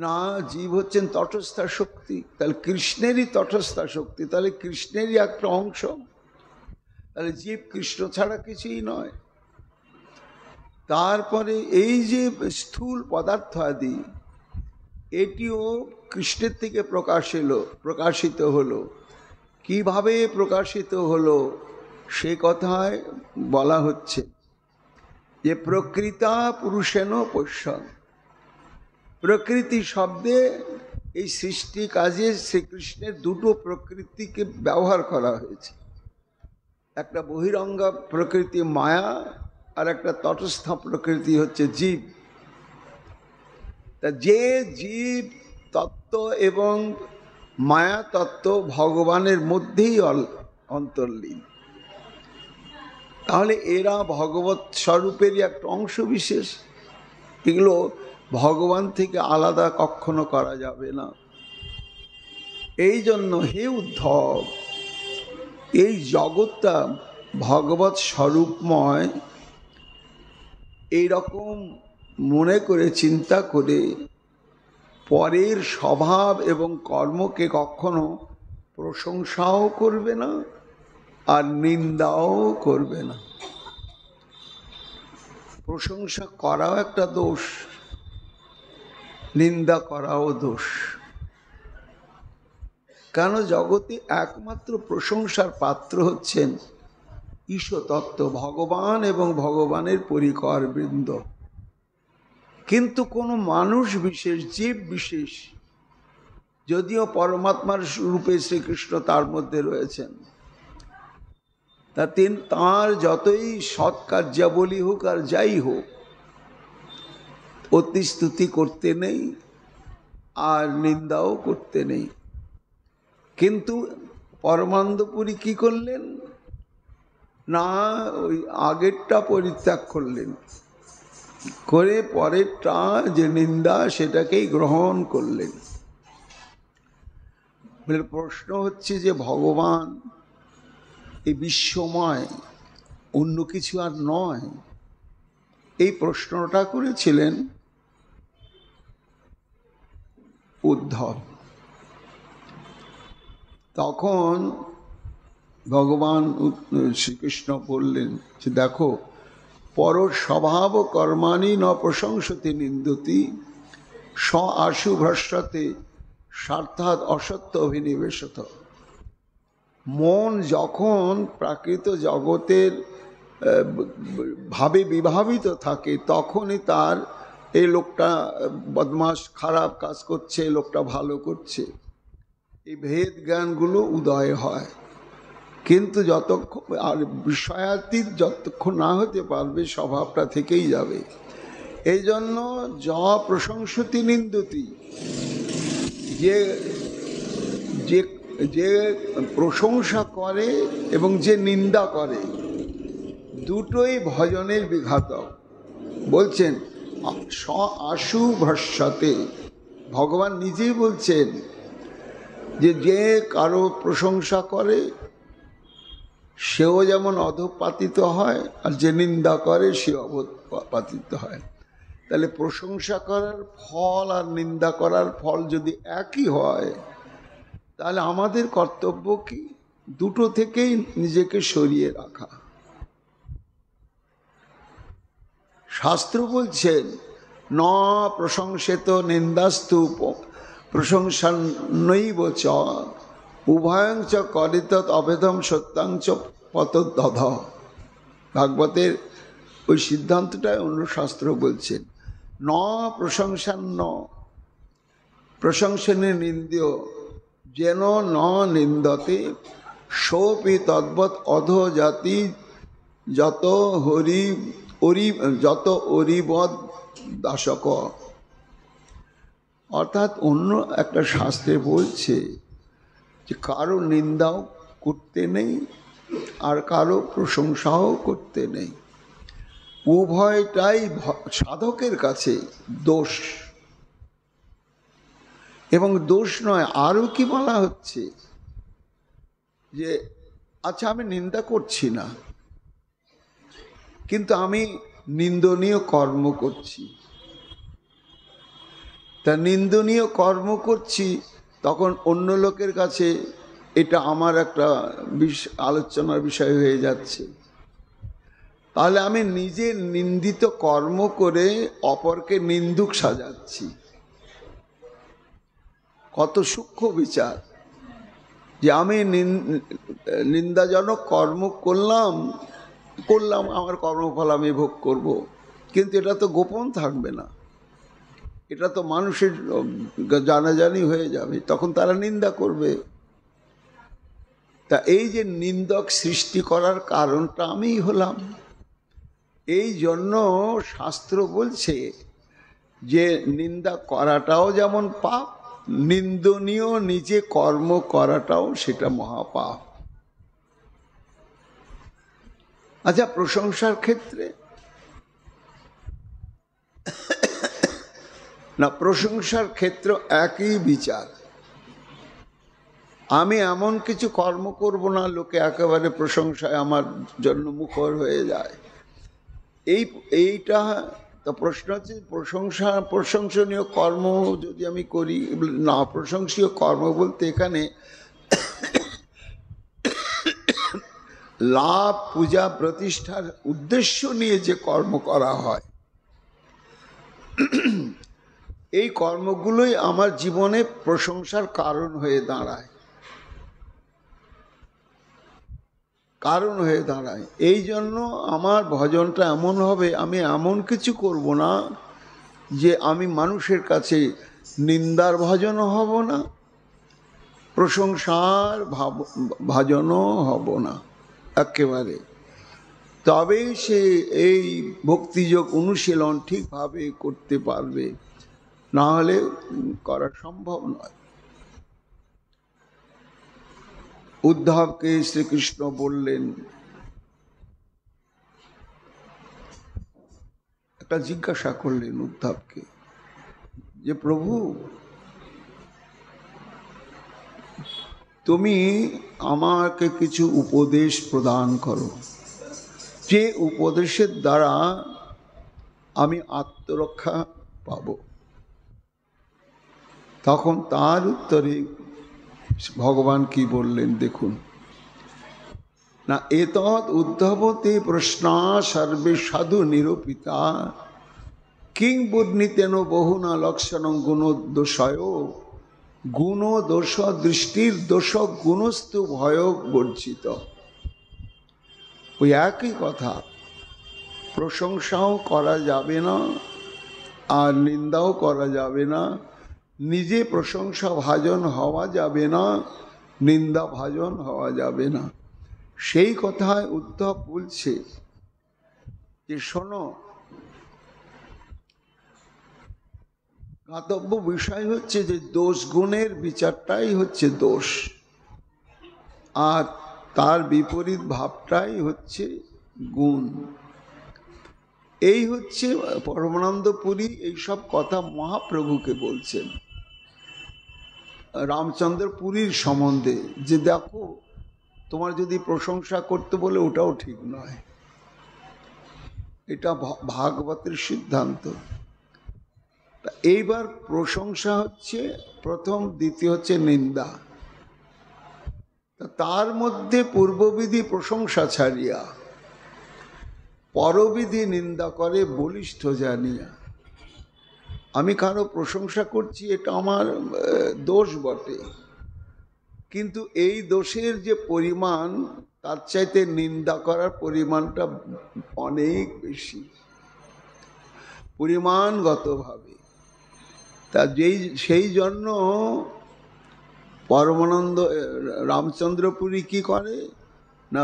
না, জীব হচ্ছেন তটস্থা শক্তি, তাহলে কৃষ্ণেরই তটস্থা শক্তি, তাহলে কৃষ্ণেরই একটা অংশ। তাহলে জীব কৃষ্ণ ছাড়া কিছুই নয়। তারপরে এই যে স্থূল পদার্থ আদি, এটিও কৃষ্ণের থেকে প্রকাশিত হলো। কিভাবে প্রকাশিত হলো সে কথায় বলা হচ্ছে যে প্রকৃতা পুরুষেন পশ্যন। প্রকৃতি শব্দে এই সৃষ্টি কাজে শ্রীকৃষ্ণের দুটো প্রকৃতিকে ব্যবহার করা হয়েছে। একটা বহিরঙ্গা প্রকৃতি মায়া, আর একটা তটস্থ প্রকৃতি হচ্ছে জীব। তা যে জীব তত্ত্ব এবং মায়া তত্ত্ব ভগবানের মধ্যেই অন্তর্লীন, তাহলে এরা ভগবৎ স্বরূপেরই একটা অংশ বিশেষ। এগুলো ভগবান থেকে আলাদা কখনো করা যাবে না। এই জন্য হে উদ্ধব, এই জগৎটা ভগবৎ স্বরূপময়, এইরকম মনে করে চিন্তা করে পরের স্বভাব এবং কর্মকে কখনো প্রশংসাও করবে না আর নিন্দাও করবে না। প্রশংসা করাও একটা দোষ, নিন্দা করাও দোষ। কেন? জগতে একমাত্র প্রশংসার পাত্র হচ্ছেন ঈশ্বরতত্ত্ব, ভগবান এবং ভগবানের পরিকর বৃন্দ। কিন্তু কোনো মানুষ বিশেষ, জীব বিশেষ, যদিও পরমাত্মার রূপে শ্রীকৃষ্ণ তার মধ্যে রয়েছেন, তা তাঁর যতই সৎ কার্যাবলী হোক আর যাই হোক, অতিস্তুতি করতে নেই আর নিন্দাও করতে নেই। কিন্তু পরমানন্দপুরী কি করলেন না, ওই আগেরটা পরিত্যাগ করলেন, করে পরেরটা যে নিন্দা সেটাকেই গ্রহণ করলেন। প্রশ্ন হচ্ছে যে ভগবান এই বিশ্বময়, অন্য কিছু আর নয়, এই প্রশ্নটা করেছিলেন উদ্ধব। তখন ভগবান শ্রীকৃষ্ণ বললেন যে দেখো, পর স্বভাব কর্মাণি ন প্রশংসতি নিন্দতি স আশু ভ্রষ্টতে স্বার্থাৎ অসত্য অভিনিবেশত। মন যখন প্রাকৃত জগতের ভাবে বিভাবিত থাকে, তখনই তার এই লোকটা বদমাস খারাপ কাজ করছে, লোকটা ভালো করছে, এই ভেদ জ্ঞানগুলো উদয় হয়। কিন্তু যতক্ষণ আর বিষয়াতীত যতক্ষণ না হতে পারবে, স্বভাবটা থেকেই যাবে। এই জন্য য প্রশংসতি নিন্দতি, যে যে যে প্রশংসা করে এবং যে নিন্দা করে, দুটোই ভজনের বিঘাতক। বলছেন স আশু ভ্রস্যতে, ভগবান নিজেই বলছেন যে যে কারো প্রশংসা করে সেও যেমন অধঃপাতিত হয়, আর যে নিন্দা করে সে অধঃপাতিত হয়। তাহলে প্রশংসা করার ফল আর নিন্দা করার ফল যদি একই হয়, তাহলে আমাদের কর্তব্য কি? দুটো থেকেই নিজেকে সরিয়ে রাখা। শাস্ত্র বলছেন ন প্রশংসিত নিন্দাস্তু প্রশংসান্নৈব চ উভয়ং চ করিত অভেদম সত্যাং চ পতদ্দধ। ভাগবতের ওই সিদ্ধান্তটাই অন্য শাস্ত্র বলছেন ন প্রশংসান্ন, প্রশংসনে নিন্দ্য যেন ন নিন্দতে সোপি তদ্বৎ অধ জাতি যত যত অরিবদ দাসক। অর্থাৎ অন্য একটা শাস্ত্রে বলছে যে কারো নিন্দাও করতে নেই আর কারো প্রশংসাও করতে নেই। উভয়টাই সাধকের কাছে দোষ। এবং দোষ নয়, আরও কি বলা হচ্ছে যে আচ্ছা আমি নিন্দা করছি না, কিন্তু আমি নিন্দনীয় কর্ম করছি। তা নিন্দনীয় কর্ম করছি, তখন অন্য লোকের কাছে এটা আমার একটা আলোচনার বিষয় হয়ে যাচ্ছে। তাহলে আমি নিজে নিন্দিত কর্ম করে অপরকে নিন্দুক সাজাচ্ছি। কত সূক্ষ্ম বিচার যে আমি নিন্দাজনক কর্ম করলাম, আমার কর্মফল আমি ভোগ করব, কিন্তু এটা তো গোপন থাকবে না, এটা তো মানুষের জানাজানি হয়ে যাবে, তখন তারা নিন্দা করবে। তা এই যে নিন্দক সৃষ্টি করার কারণটা আমিই হলাম। এই জন্য শাস্ত্র বলছে যে নিন্দা করাটাও যেমন পাপ, নিন্দনীয় নিজে কর্ম করাটাও সেটা মহাপাপ। আচ্ছা, প্রশংসার ক্ষেত্রে না, প্রশংসার ক্ষেত্র একই বিচার। আমি এমন কিছু কর্ম করব না লোকে একেবারে প্রশংসায় আমার জন্য মুখর হয়ে যায়। এইটা তো প্রশ্ন হচ্ছে, প্রশংসনীয় কর্ম যদি আমি করি না, প্রশংসনীয় কর্ম বলতে এখানে লাভ, পূজা, প্রতিষ্ঠার উদ্দেশ্য নিয়ে যে কর্ম করা হয়, এই কর্মগুলোই আমার জীবনে প্রশংসার কারণ হয়ে দাঁড়ায়, এই জন্য আমার ভজনটা এমন হবে, আমি এমন কিছু করব না যে আমি মানুষের কাছে নিন্দার ভজনও হব না, প্রশংসার ভজনও হব না একেবারে। তবেই সে এই ভক্তিযোগ অনুশীলন ঠিকভাবে করতে পারবে, না হলে করা সম্ভব নয়। উদ্ধবকে শ্রীকৃষ্ণ বললেন, একটা জিজ্ঞাসা করলেন উদ্ধবকে যে প্রভু, তুমি আমাকে কিছু উপদেশ প্রদান করো, যে উপদেশের দ্বারা আমি আত্মরক্ষা পাব। তখন তার উত্তরে ভগবান কি বললেন দেখুন না, এতৎ উদ্ধবতে প্রশ্না সর্বে সাধু নিরূপিতা কিং বুর্ণিতেন বহুনা লক্ষণং গুণোদোষয় গুণ দোষ দৃষ্টির দোষ গুণস্তু ভয় বর্জিত। ওই একই কথা, প্রশংসাও করা যাবে না আর নিন্দাও করা যাবে না, নিজে প্রশংসা ভাজন হওয়া যাবে না, নিন্দা ভাজন হওয়া যাবে না। সেই কথায় উদ্ধব বলছে যে শোনো, জ্ঞাতব্য বিষয় হচ্ছে যে দোষ গুণের বিচারটাই হচ্ছে দোষ, আর তার বিপরীত ভাবটাই হচ্ছে গুণ। এই হচ্ছে পরমানন্দ পুরী এইসব কথা মহাপ্রভুকে বলছেন। রামচন্দ্র পুরীর সম্বন্ধে, যে দেখো তোমার যদি প্রশংসা করতে বলে ওটাও ঠিক নয়, এটা ভাগবতের সিদ্ধান্ত। এইবার প্রশংসা হচ্ছে প্রথম, দ্বিতীয় হচ্ছে নিন্দা। তার মধ্যে পূর্ববিধি প্রশংসা ছাড়িয়া পরবিধি নিন্দা করে বলিষ্ঠ জানিয়া। আমি কারো প্রশংসা করছি, এটা আমার দোষ বটে, কিন্তু এই দোষের যে পরিমাণ তার চাইতে নিন্দা করার পরিমাণটা অনেক বেশি পরিমাণগতভাবে। তা সেই জন্য পরমানন্দ রামচন্দ্রপুরী কি করে না,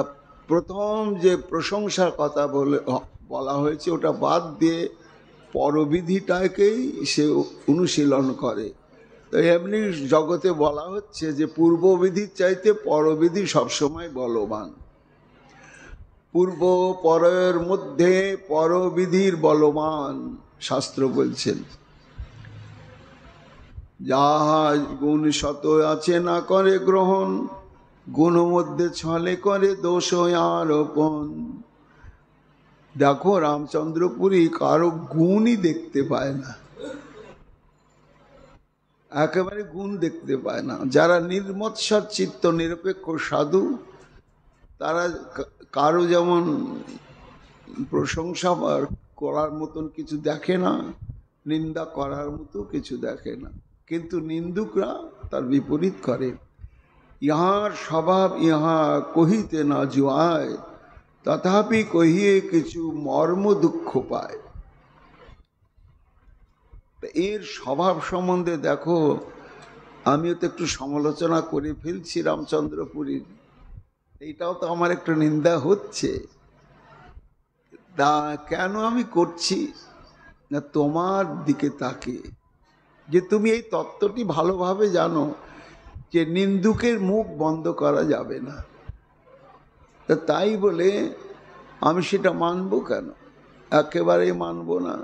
প্রথম যে প্রশংসার কথা বলা হয়েছে ওটা বাদ দিয়ে পরবিধিটাকেই সে অনুশীলন করে। তো এমনি জগতে বলা হচ্ছে যে পূর্ববিধির চাইতে পরবিধি সবসময় বলবান। পূর্ব পরের মধ্যে পরবিধির বলবান, শাস্ত্র বলছেন। যাহা গুণ শত আছে না করে গ্রহণ, গুণ মধ্যে ছলে করে দোষ আরোপণ। দেখো রামচন্দ্রপুরী কারো গুণই দেখতে পায় না, একেবারে গুণ দেখতে পায় না। যারা নির্মৎসর চিত্ত নিরপেক্ষ সাধু, তারা কারো যেমন প্রশংসা করার মতন কিছু দেখে না, নিন্দা করার মতো কিছু দেখে না। কিন্তু নিন্দুকরা তার বিপরীত করে। ইহার স্বভাব ইহা কহিতে না জুয়ায়, তথাপি কহিয়ে কিছু মর্ম দুঃখ পায়। এর স্বভাব সম্বন্ধে দেখো, আমিও তো একটু সমালোচনা করে ফেলছি রামচন্দ্রপুরীর, এইটাও তো আমার একটু নিন্দা হচ্ছে। তা কেন আমি করছি না, তোমার দিকে তাকে, যে তুমি এই তত্ত্বটি ভালোভাবে জানো যে নিন্দুকের মুখ বন্ধ করা যাবে না। তাই বলে আমি সেটা মানব কেন? একেবারেই মানব না।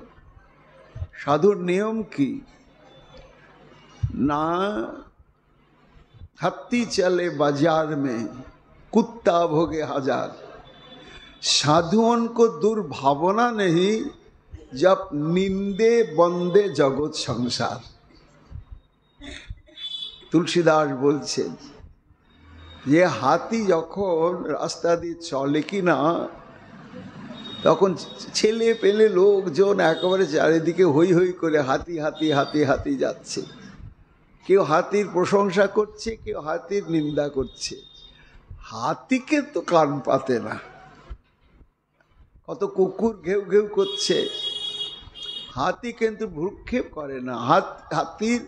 সাধুর নিয়ম কি না, হাতি চলে বাজার মে কুত্তা ভোগে হাজার, साधुओं को दुर्भावना नहीं जब निंदे बंदे जगत संसार। তুলসীদাস বলছেন যে হাতি যখন রাস্তা দিয়ে চলে কিনা, তখন ছেলে পেলে লোকজন একেবারে চারিদিকে হই হই করে হাতি হাতি হাতি হাতি যাচ্ছে। কেউ হাতির প্রশংসা করছে, কেউ হাতির নিন্দা করছে। হাতিকে তো কান পাতে না। কত কুকুর ঘেউ ঘেউ করছে, হাতি কিন্তু ভ্রুক্ষেপ করে না। হাতির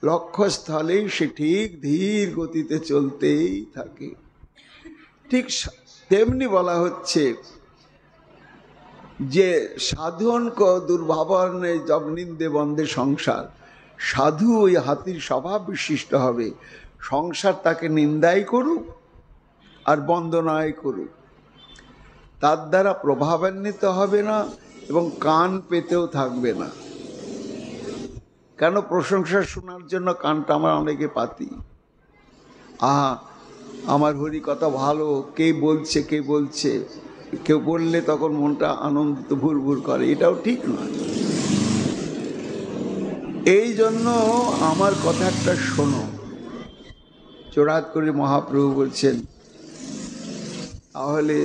লক্ষ্যস্থলেই সে ঠিক ধীর গতিতে চলতেই থাকে। ঠিক তেমনি বলা হচ্ছে যে সাধুন কো দুর্ভাবনে জব নিন্দে বন্দে সংসার। সাধু ওই হাতির স্বভাব বিশিষ্ট হবে, সংসার তাকে নিন্দাই করুক আর বন্দনাই করুক, তার দ্বারা প্রভাবান্বিত হবে না এবং কান পেতেও থাকবে না। কেন? প্রশংসা শোনার জন্য কানটা আমরা অনেকে পাতি। আমার হরি কথা ভালো, কে বলছে কে বলছে, কেউ বললে তখন মনটা আনন্দিত ভুর ভুর করে, এটাও ঠিক নয়। এই জন্য আমার কথা একটা শোনো। চোরাত করে মহাপ্রভু বলছেন, তাহলে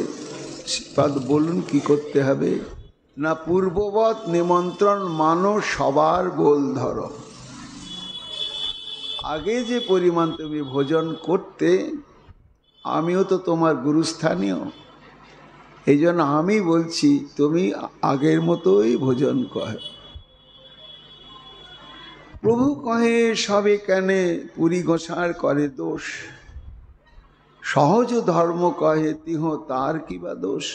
বলুন কি করতে হবে না, পূর্ববৎ নিমন্ত্রণ মানো সবার গোল ধরো। আগে যে পরিমাণ তুমি ভোজন করতে, আমিও তো তোমার গুরুস্থানীয়, এই জন্য আমি বলছি তুমি আগের মতোই ভোজন কর। প্রভু কহে সবে কেনে পুরী গোসার করে দোষ, সহজ ধর্ম কহে তিহ তার কিবা দোষ।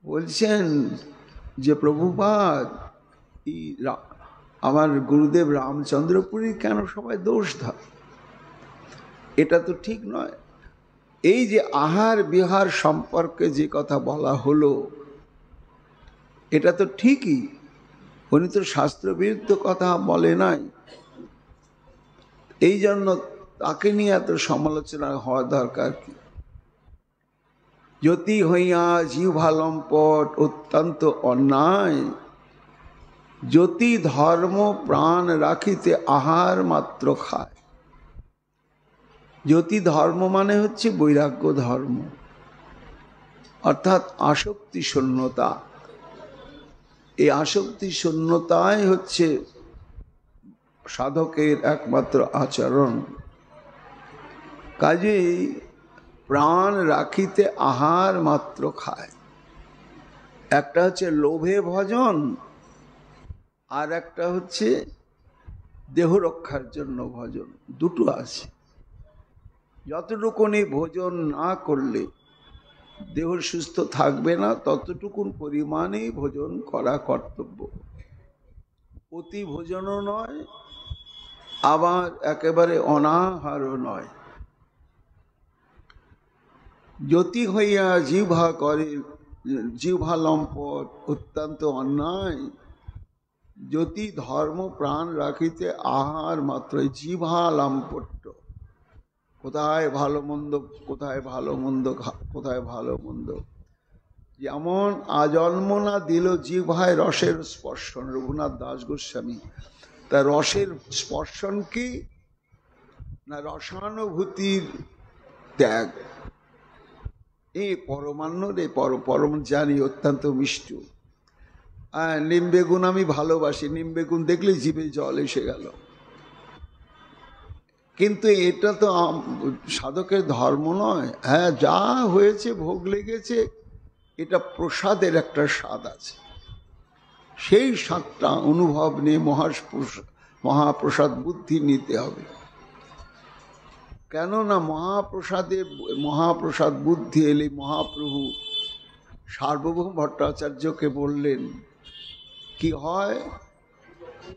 বলছেন যে প্রভুপাদ, আমার গুরুদেব রামচন্দ্রপুরী কেন সবাই দোষ ধরে? এটা তো ঠিক নয়। এই যে আহার বিহার সম্পর্কে যে কথা বলা হলো, এটা তো ঠিকই, উনি তো শাস্ত্রবিরুদ্ধ কথা বলে নাই। এই জন্য তাকে নিয়ে এত সমালোচনা হওয়া দরকার কি? যতি হইয়া জিহ্বা লম্পট অত্যন্ত অন্যায়, যতি ধর্ম প্রাণ রাখিতে আহার মাত্র খায়। যতি ধর্ম মানে হচ্ছে বৈরাগ্য ধর্ম, অর্থাৎ আসক্তি শূন্যতা। এই আসক্তি শূন্যতাই হচ্ছে সাধকের একমাত্র আচরণ। কাজেই প্রাণ রাখিতে আহার মাত্র খায়। একটা হচ্ছে লোভে ভজন, আর একটা হচ্ছে দেহ রক্ষার জন্য ভজন। দুটো আছে। যতটুকুনি ভোজন না করলে দেহ সুস্থ থাকবে না, ততটুকুন পরিমাণেই ভোজন করা কর্তব্য। অতি ভোজনও নয়, আবার একেবারে অনাহারও নয়। যতি হইয়া জিহ্বা করে, জিহ্বা লম্পট অত্যন্ত অন্যায়, যতি ধর্ম প্রাণ রাখিতে আহার মাত্র। জিহ্বা লম্পট্য, কোথায় ভালো মন্দ, কোথায় ভালো মন্দ, কোথায় ভালো মন্দ। যেমন আজন্মনা দিল জিহ্বায় রসের স্পর্শন, রঘুনাথ দাস গোস্বামী। তা রসের স্পর্শন কি না? রসানুভূতির ত্যাগ। এই পরমান্ন রে পরম জানি অত্যন্ত মিষ্টি। নিম বেগুন আমি ভালোবাসি, নিম বেগুন দেখলে জিভে জল এসে গেল। কিন্তু এটা তো সাধকের ধর্ম নয়। হ্যাঁ, যা হয়েছে, ভোগ লেগেছে, এটা প্রসাদের একটা স্বাদ আছে। সেই স্বাদটা অনুভব নিয়ে মহাপ্রসাদ বুদ্ধি নিতে হবে। কেননা মহাপ্রসাদ বুদ্ধি এলে মহাপ্রভু সার্বভৌম ভট্টাচার্যকে বললেন কি হয়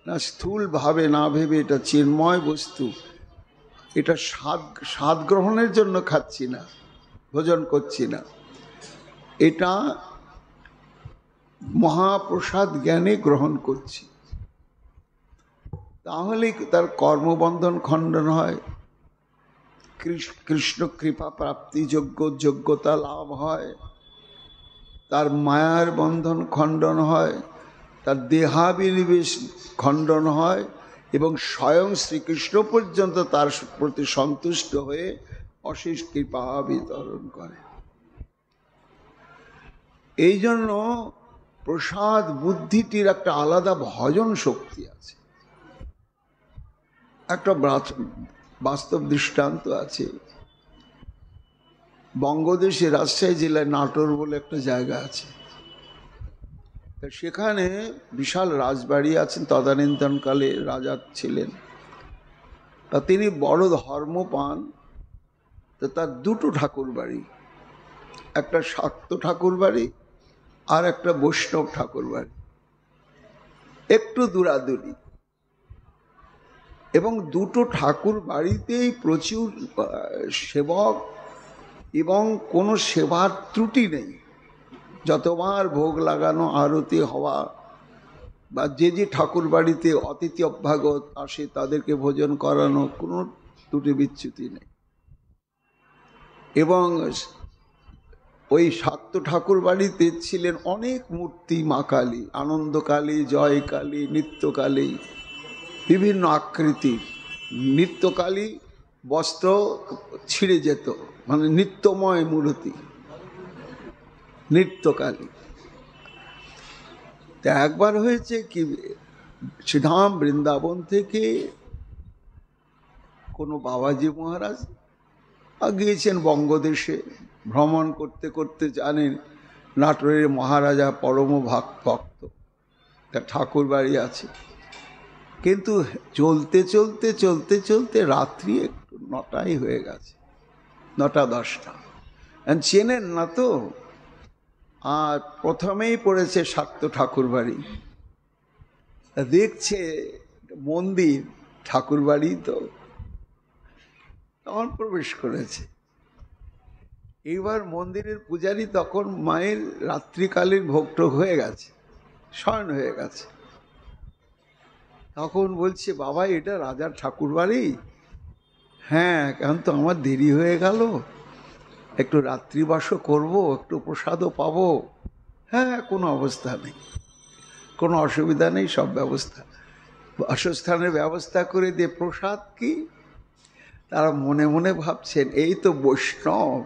না, স্থূল ভাবে না ভেবে এটা চিন্ময় বস্তু, এটা স্বাদ গ্রহণের জন্য খাচ্ছি না, ভোজন করছি না, এটা মহাপ্রসাদ জ্ঞানে গ্রহণ করছি। তাহলে তার কর্মবন্ধন খণ্ডন হয়, কৃষ্ণ কৃপা প্রাপ্তি যোগ্যতা লাভ হয়, তার মায়ার বন্ধন খণ্ডন হয়, তার দেহাবিনিবেশ খণ্ডন হয়, এবং স্বয়ং শ্রীকৃষ্ণ পর্যন্ত তার প্রতি সন্তুষ্ট হয়ে অশেষ কৃপা বিতরণ করে। এই জন্য প্রসাদ বুদ্ধিটির একটা আলাদা ভজন শক্তি আছে। একটা বাস্তব দৃষ্টান্ত আছে। বঙ্গদেশে রাজশাহী জেলায় নাটোর বলে একটা জায়গা আছে। সেখানে বিশাল রাজবাড়ি আছেন, তদানীন্তনকালে রাজা ছিলেন। তা তিনি বড় ধর্ম পান। তো তার দুটো ঠাকুর বাড়ি, একটা শাক্ত ঠাকুর বাড়ি আর একটা বৈষ্ণব ঠাকুর বাড়ি, একটু দূরাদূরি। এবং দুটো ঠাকুর বাড়িতেই প্রচুর সেবক এবং কোনো সেবার ত্রুটি নেই। যতবার ভোগ লাগানো, আরতি হওয়া, বা যে ঠাকুর বাড়িতে অতিথি অভ্যাগত আসে তাদেরকে ভোজন করানো, কোনো ত্রুটি বিচ্যুতি নেই। এবং ওই শাক্ত ঠাকুর বাড়িতে ছিলেন অনেক মূর্তি, মা কালী, আনন্দকালী, জয়কালী, নিত্যকালী, বিভিন্ন আকৃতির। নিত্যকালী বস্ত্র ছিঁড়ে যেত, মানে নিত্যময় মূর্তি নিত্যকালী। তা একবার হয়েছে কি, শ্রীধাম বৃন্দাবন থেকে কোনো বাবাজি মহারাজ গিয়েছেন বঙ্গদেশে ভ্রমণ করতে করতে। জানেন নাটোরের মহারাজা পরম ভক্ত, তার ঠাকুর বাড়ি আছে। কিন্তু চলতে চলতে চলতে চলতে রাত্রি একটু 9টাই হয়ে গেছে, 9টা-10টা। চেনেন না তো। আর প্রথমেই পড়েছে শাক্ত ঠাকুর বাড়ি। দেখছে মন্দির, ঠাকুর বাড়ি তো, তখন প্রবেশ করেছে। এইবার মন্দিরের পূজারী তখন মায়ের রাত্রিকালীন ভোগটোগ হয়ে গেছে, শয়ন হয়ে গেছে। তখন বলছে, বাবা এটা রাজার ঠাকুর বাড়ি, হ্যাঁ, কারণ তো আমার দেরি হয়ে গেল, একটু রাত্রিবাসও করবো, একটু প্রসাদও পাবো। হ্যাঁ, কোনো অবস্থা নেই, কোনো অসুবিধা নেই, সব ব্যবস্থা, বাসস্থানের ব্যবস্থা করে দিয়ে। প্রসাদ কি? তারা মনে মনে ভাবছেন এই তো বৈষ্ণব,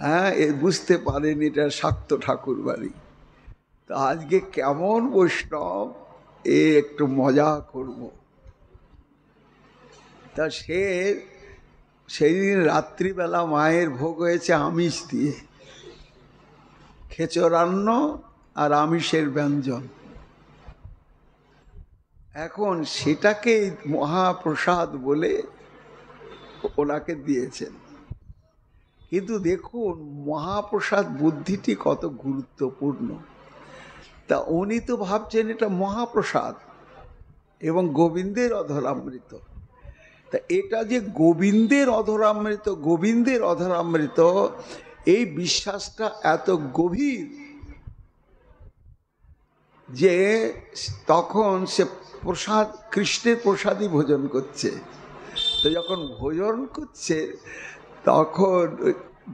হ্যাঁ, এ বুঝতে পারেন এটা শাক্ত ঠাকুর বাড়ি, তা আজকে কেমন বৈষ্ণব, এ একটু মজা করব। তা সেই দিন রাত্রিবেলা মায়ের ভোগ হয়েছে আমিষ দিয়ে, খেচরান্ন আর আমিষের ব্যঞ্জন। এখন সেটাকে মহাপ্রসাদ বলে ওনাকে দিয়েছেন। কিন্তু দেখুন মহাপ্রসাদ বুদ্ধিটি কত গুরুত্বপূর্ণ। তা উনি তো ভাবছেন এটা মহাপ্রসাদ এবং গোবিন্দের অধরামৃত। তা এটা যে গোবিন্দের অধরামৃত, গোবিন্দের অধরামৃত, এই বিশ্বাসটা এত গভীর যে তখন সে প্রসাদ, কৃষ্ণের প্রসাদই ভোজন করছে। তো যখন ভোজন করছে তখন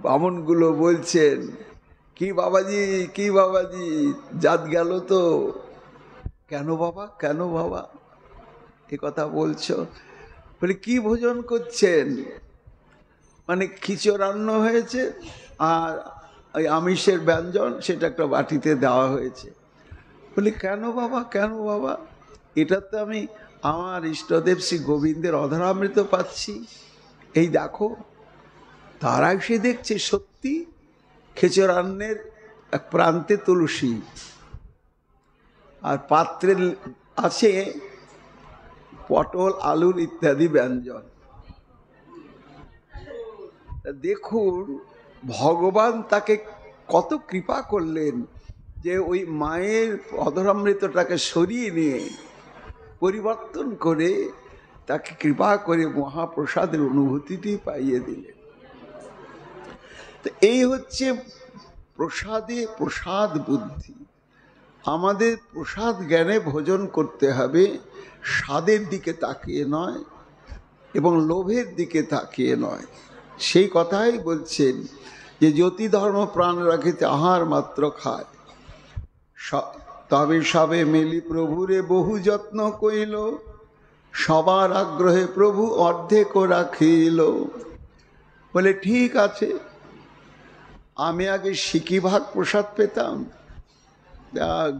বামনগুলো বলছেন, কি বাবাজি, কি বাবাজি, জাত গেল তো। কেন বাবা, কেন বাবা এ কথা বলছো? বলে কি ভোজন করছেন? মানে খিচুড়ান্ন হয়েছে আর ওই আমিষের ব্যঞ্জন, সেটা একটা বাটিতে দেওয়া হয়েছে। বলি কেন বাবা, কেন বাবা? এটা তো আমি আমার ইষ্টদেব শ্রী গোবিন্দের অধরামৃত পাচ্ছি, এই দেখো। তারা এসে দেখছে সত্যি খেচরান্নের এক প্রান্তে তুলসী আর পাত্রে আছে পটল, আলুর ইত্যাদি ব্যঞ্জন। দেখুন ভগবান তাকে কত কৃপা করলেন যে ওই মায়ের অধরামৃতটাকে সরিয়ে নিয়ে পরিবর্তন করে তাকে কৃপা করে মহাপ্রসাদের অনুভূতিটি পাইয়ে দিলেন। তো এই হচ্ছে প্রসাদে প্রসাদ বুদ্ধি। আমাদের প্রসাদ জ্ঞানে ভোজন করতে হবে, স্বাদের দিকে তাকিয়ে নয় এবং লোভের দিকে তাকিয়ে নয়। সেই কথাই বলছেন যে জ্যোতি ধর্ম প্রাণ রাখিতে আহার মাত্র খায়, তবে সবে মেলি প্রভুরে বহু যত্ন কইল, সবার আগ্রহে প্রভু অর্ধেক রাখিল। বলে ঠিক আছে, আমি আগে সিকি ভাগ প্রসাদ পেতাম,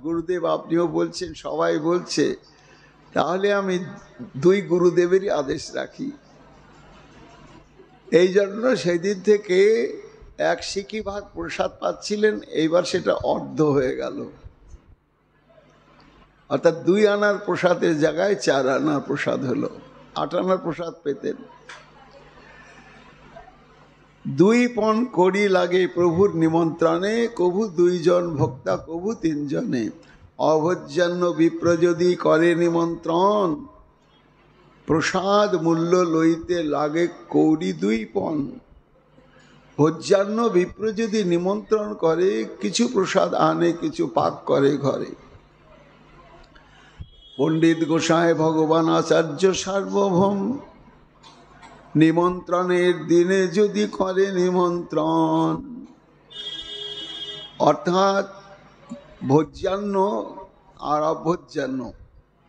গুরুদেব আপনিও বলছেন, সবাই বলছে, তাহলে আমি দুই গুরুদেবেরই আদেশ রাখি। এই জন্য সেদিন থেকে এক সিকি ভাগ প্রসাদ পাচ্ছিলেন, এইবার সেটা অর্ধ হয়ে গেল, অর্থাৎ 2 আনার প্রসাদের জায়গায় 4 আনার প্রসাদ হলো। 8 আনার প্রসাদ পেতেন। 2 পণ কড়ি লাগে প্রভুর নিমন্ত্রণে, কভু 2 জন ভক্তা, কভু 3 জনে। অভোজ্যান্ন বিপ্র যদি করে নিমন্ত্রণ, প্রসাদ মূল্য লইতে লাগে কৌড়ি 2 পণ। ভোজ্যান্ন বিপ্র যদি নিমন্ত্রণ করে, কিছু প্রসাদ আনে, কিছু পাক করে ঘরে। পণ্ডিত গোসাই ভগবান আচার্য সার্বভৌম, নিমন্ত্রণের দিনে যদি করে নিমন্ত্রণ, অর্থাৎ ভোজ্যান্ন আর অভোজ্যান্ন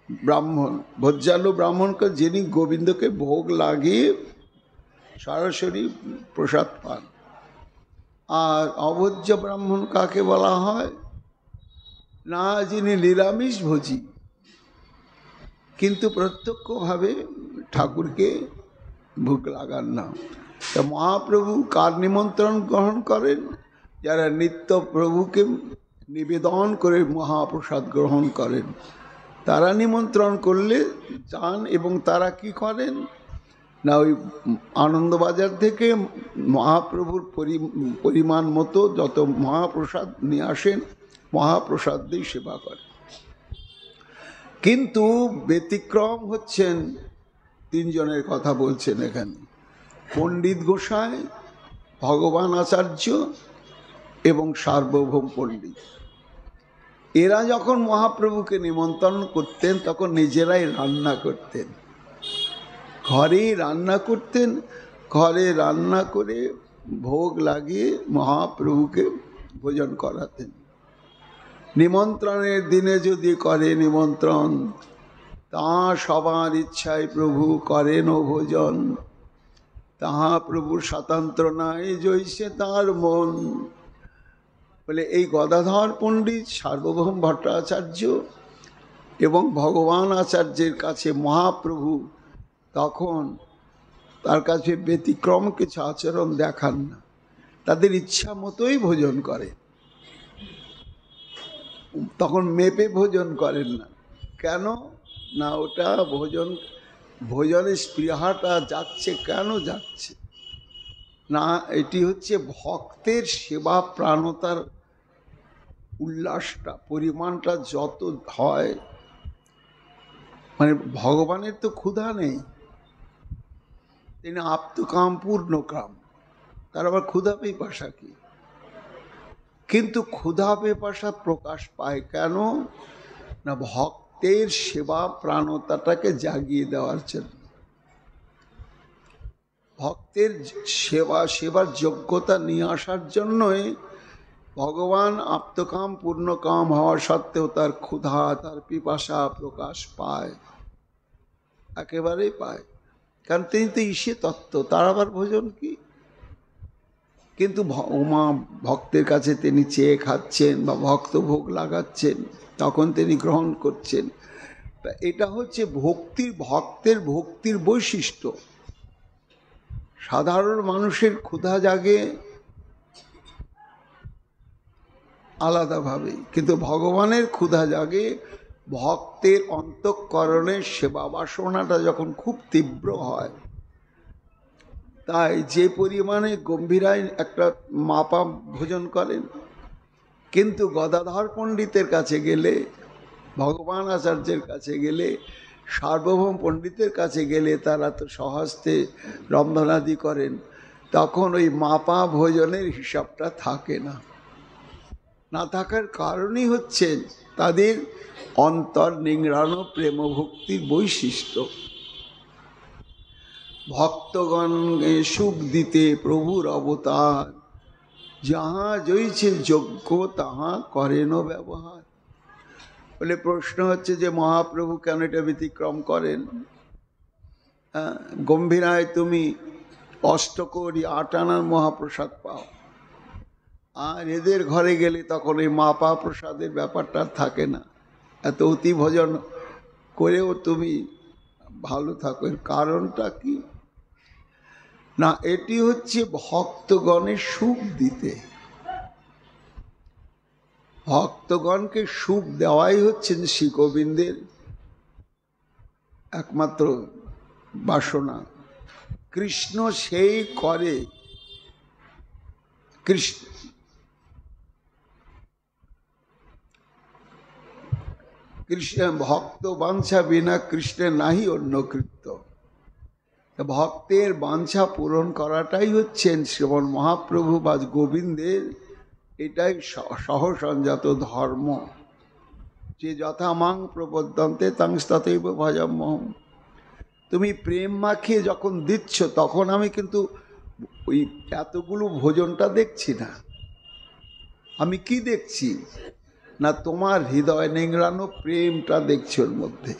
ব্রাহ্মণ, ভোজ্যান্ন ব্রাহ্মণকে যিনি গোবিন্দকে ভোগ লাগিয়ে সরাসরি প্রসাদ পান, আর অভোজ্য ব্রাহ্মণ কাকে বলা হয়? না, যিনি নিরামিষ ভোজী কিন্তু প্রত্যক্ষভাবে ঠাকুরকে ভোগ লাগান না। তা মহাপ্রভু কার নিমন্ত্রণ গ্রহণ করেন? যারা নিত্য প্রভুকে নিবেদন করে মহাপ্রসাদ গ্রহণ করেন, তারা নিমন্ত্রণ করলে যান। এবং তারা কি করেন না, ওই আনন্দবাজার থেকে মহাপ্রভুর পরিমাণ মতো যত মহাপ্রসাদ নিয়ে আসেন, মহাপ্রসাদ দিয়ে সেবা করেন। কিন্তু ব্যতিক্রম হচ্ছেন 3 জনের কথা বলছেন এখানে, পণ্ডিত গোসাই, ভগবান আচার্য এবং সার্বভৌম পণ্ডিত। এরা যখন মহাপ্রভুকে নিমন্ত্রণ করতেন তখন নিজেরাই রান্না করতেন। ঘরেই রান্না করতেন, ঘরে রান্না করে ভোগ লাগিয়ে মহাপ্রভুকে ভোজন করাতেন। নিমন্ত্রণের দিনে যদি করে নিমন্ত্রণ, তা সবার ইচ্ছায় প্রভু করেন ভোজন, তাহা প্রভুর স্বতন্ত্র নাই জৈসে তার মন। বলে এই গদাধর পণ্ডিত, সার্বভৌম ভট্টাচার্য এবং ভগবান আচার্যের কাছে মহাপ্রভু তখন তার কাছে ব্যতিক্রম কিছু আচরণ দেখান না, তাদের ইচ্ছা মতোই ভোজন করে। তখন মেপে ভোজন করেন না। কেন না? ওটা ভোজনের স্পৃহাটা যাচ্ছে। কেন যাচ্ছে না? এটি হচ্ছে ভক্তের সেবা প্রাণতার উল্লাসটা, পরিমাণটা যত হয়, মানে ভগবানের তো ক্ষুধা নেই, তিনি আপ্তকাম পূর্ণ কাম, তার আবার ক্ষুধা পিপাসা কি? কিন্তু ক্ষুধা পিপাসা প্রকাশ পায় কেন না? ভক্তের সেবা প্রাণতাটাকে জাগিয়ে দেওয়ার জন্য, ভক্তের সেবার যোগ্যতা নিয়ে আসার জন্যই ভগবান আপ্তকাম পূর্ণকাম হওয়া সত্ত্বেও তার ক্ষুধা, তার পিপাসা প্রকাশ পায়, একেবারেই পায়। কারণ তিনি তো ঈশে তত্ত্ব, তার আবার ভোজন কি? কিন্তু ভক্তের কাছে তিনি চেয়ে খাচ্ছেন বা ভক্ত ভোগ লাগাচ্ছেন, তখন তিনি গ্রহণ করছেন। তা এটা হচ্ছে ভক্তের ভক্তির বৈশিষ্ট্য। সাধারণ মানুষের ক্ষুধা জাগে আলাদাভাবে, কিন্তু ভগবানের ক্ষুধা জাগে ভক্তের অন্তঃকরণের সেবা বাসনাটা যখন খুব তীব্র হয়। তাই যে পরিমাণে গম্ভীরায় একটা মাপা ভোজন করেন, কিন্তু গদাধর পণ্ডিতের কাছে গেলে, ভগবান আচার্যের কাছে গেলে, সার্বভৌম পণ্ডিতের কাছে গেলে তারা তো স্বহস্তে রন্ধনাদি করেন, তখন ওই মাপা ভোজনের হিসাবটা থাকে না। না থাকার কারণই হচ্ছে তাদের অন্তর নিংড়ানো প্রেম ভক্তির বৈশিষ্ট্য। ভক্তগণ সুখ দিতে প্রভুর অবতার, যাহা জইছে যোগ্য তাহা করেন ব্যবহার। বলে প্রশ্ন হচ্ছে যে মহাপ্রভু কেন এটা ব্যতিক্রম করেন? গম্ভীরায় তুমি অষ্টকোটি 8 আনার মহাপ্রসাদ পাও, আর এদের ঘরে গেলে তখন এই মাপা প্রসাদের ব্যাপারটা থাকে না। এত অতি ভোজন করেও তুমি ভালো থাকো, এর কারণটা কি না? এটি হচ্ছে ভক্তগণের সুখ দিতে। ভক্তগণকে সুখ দেওয়াই হচ্ছে শ্রী গোবিন্দের একমাত্র বাসনা। কৃষ্ণ সেই করে, কৃষ্ণ ভক্ত বাঞ্ছা বিনা কৃষ্ণের নাহি অন্য কৃত্য। ভক্তের বাঞ্ছা পূরণ করাটাই হচ্ছেন শ্রীমন মহাপ্রভু বা গোবিন্দের এটাই সহসঞ্জাত ধর্ম। যে যথা মাং প্রবদ্ধন্তে তাং তথৈব ভজাম্যহম। তুমি প্রেম মাখিয়ে যখন দিচ্ছ, তখন আমি কিন্তু ওই এতগুলো ভোজনটা দেখছি না। আমি কি দেখছি না? তোমার হৃদয় নিংড়ানো প্রেমটা দেখছি ওর মধ্যে।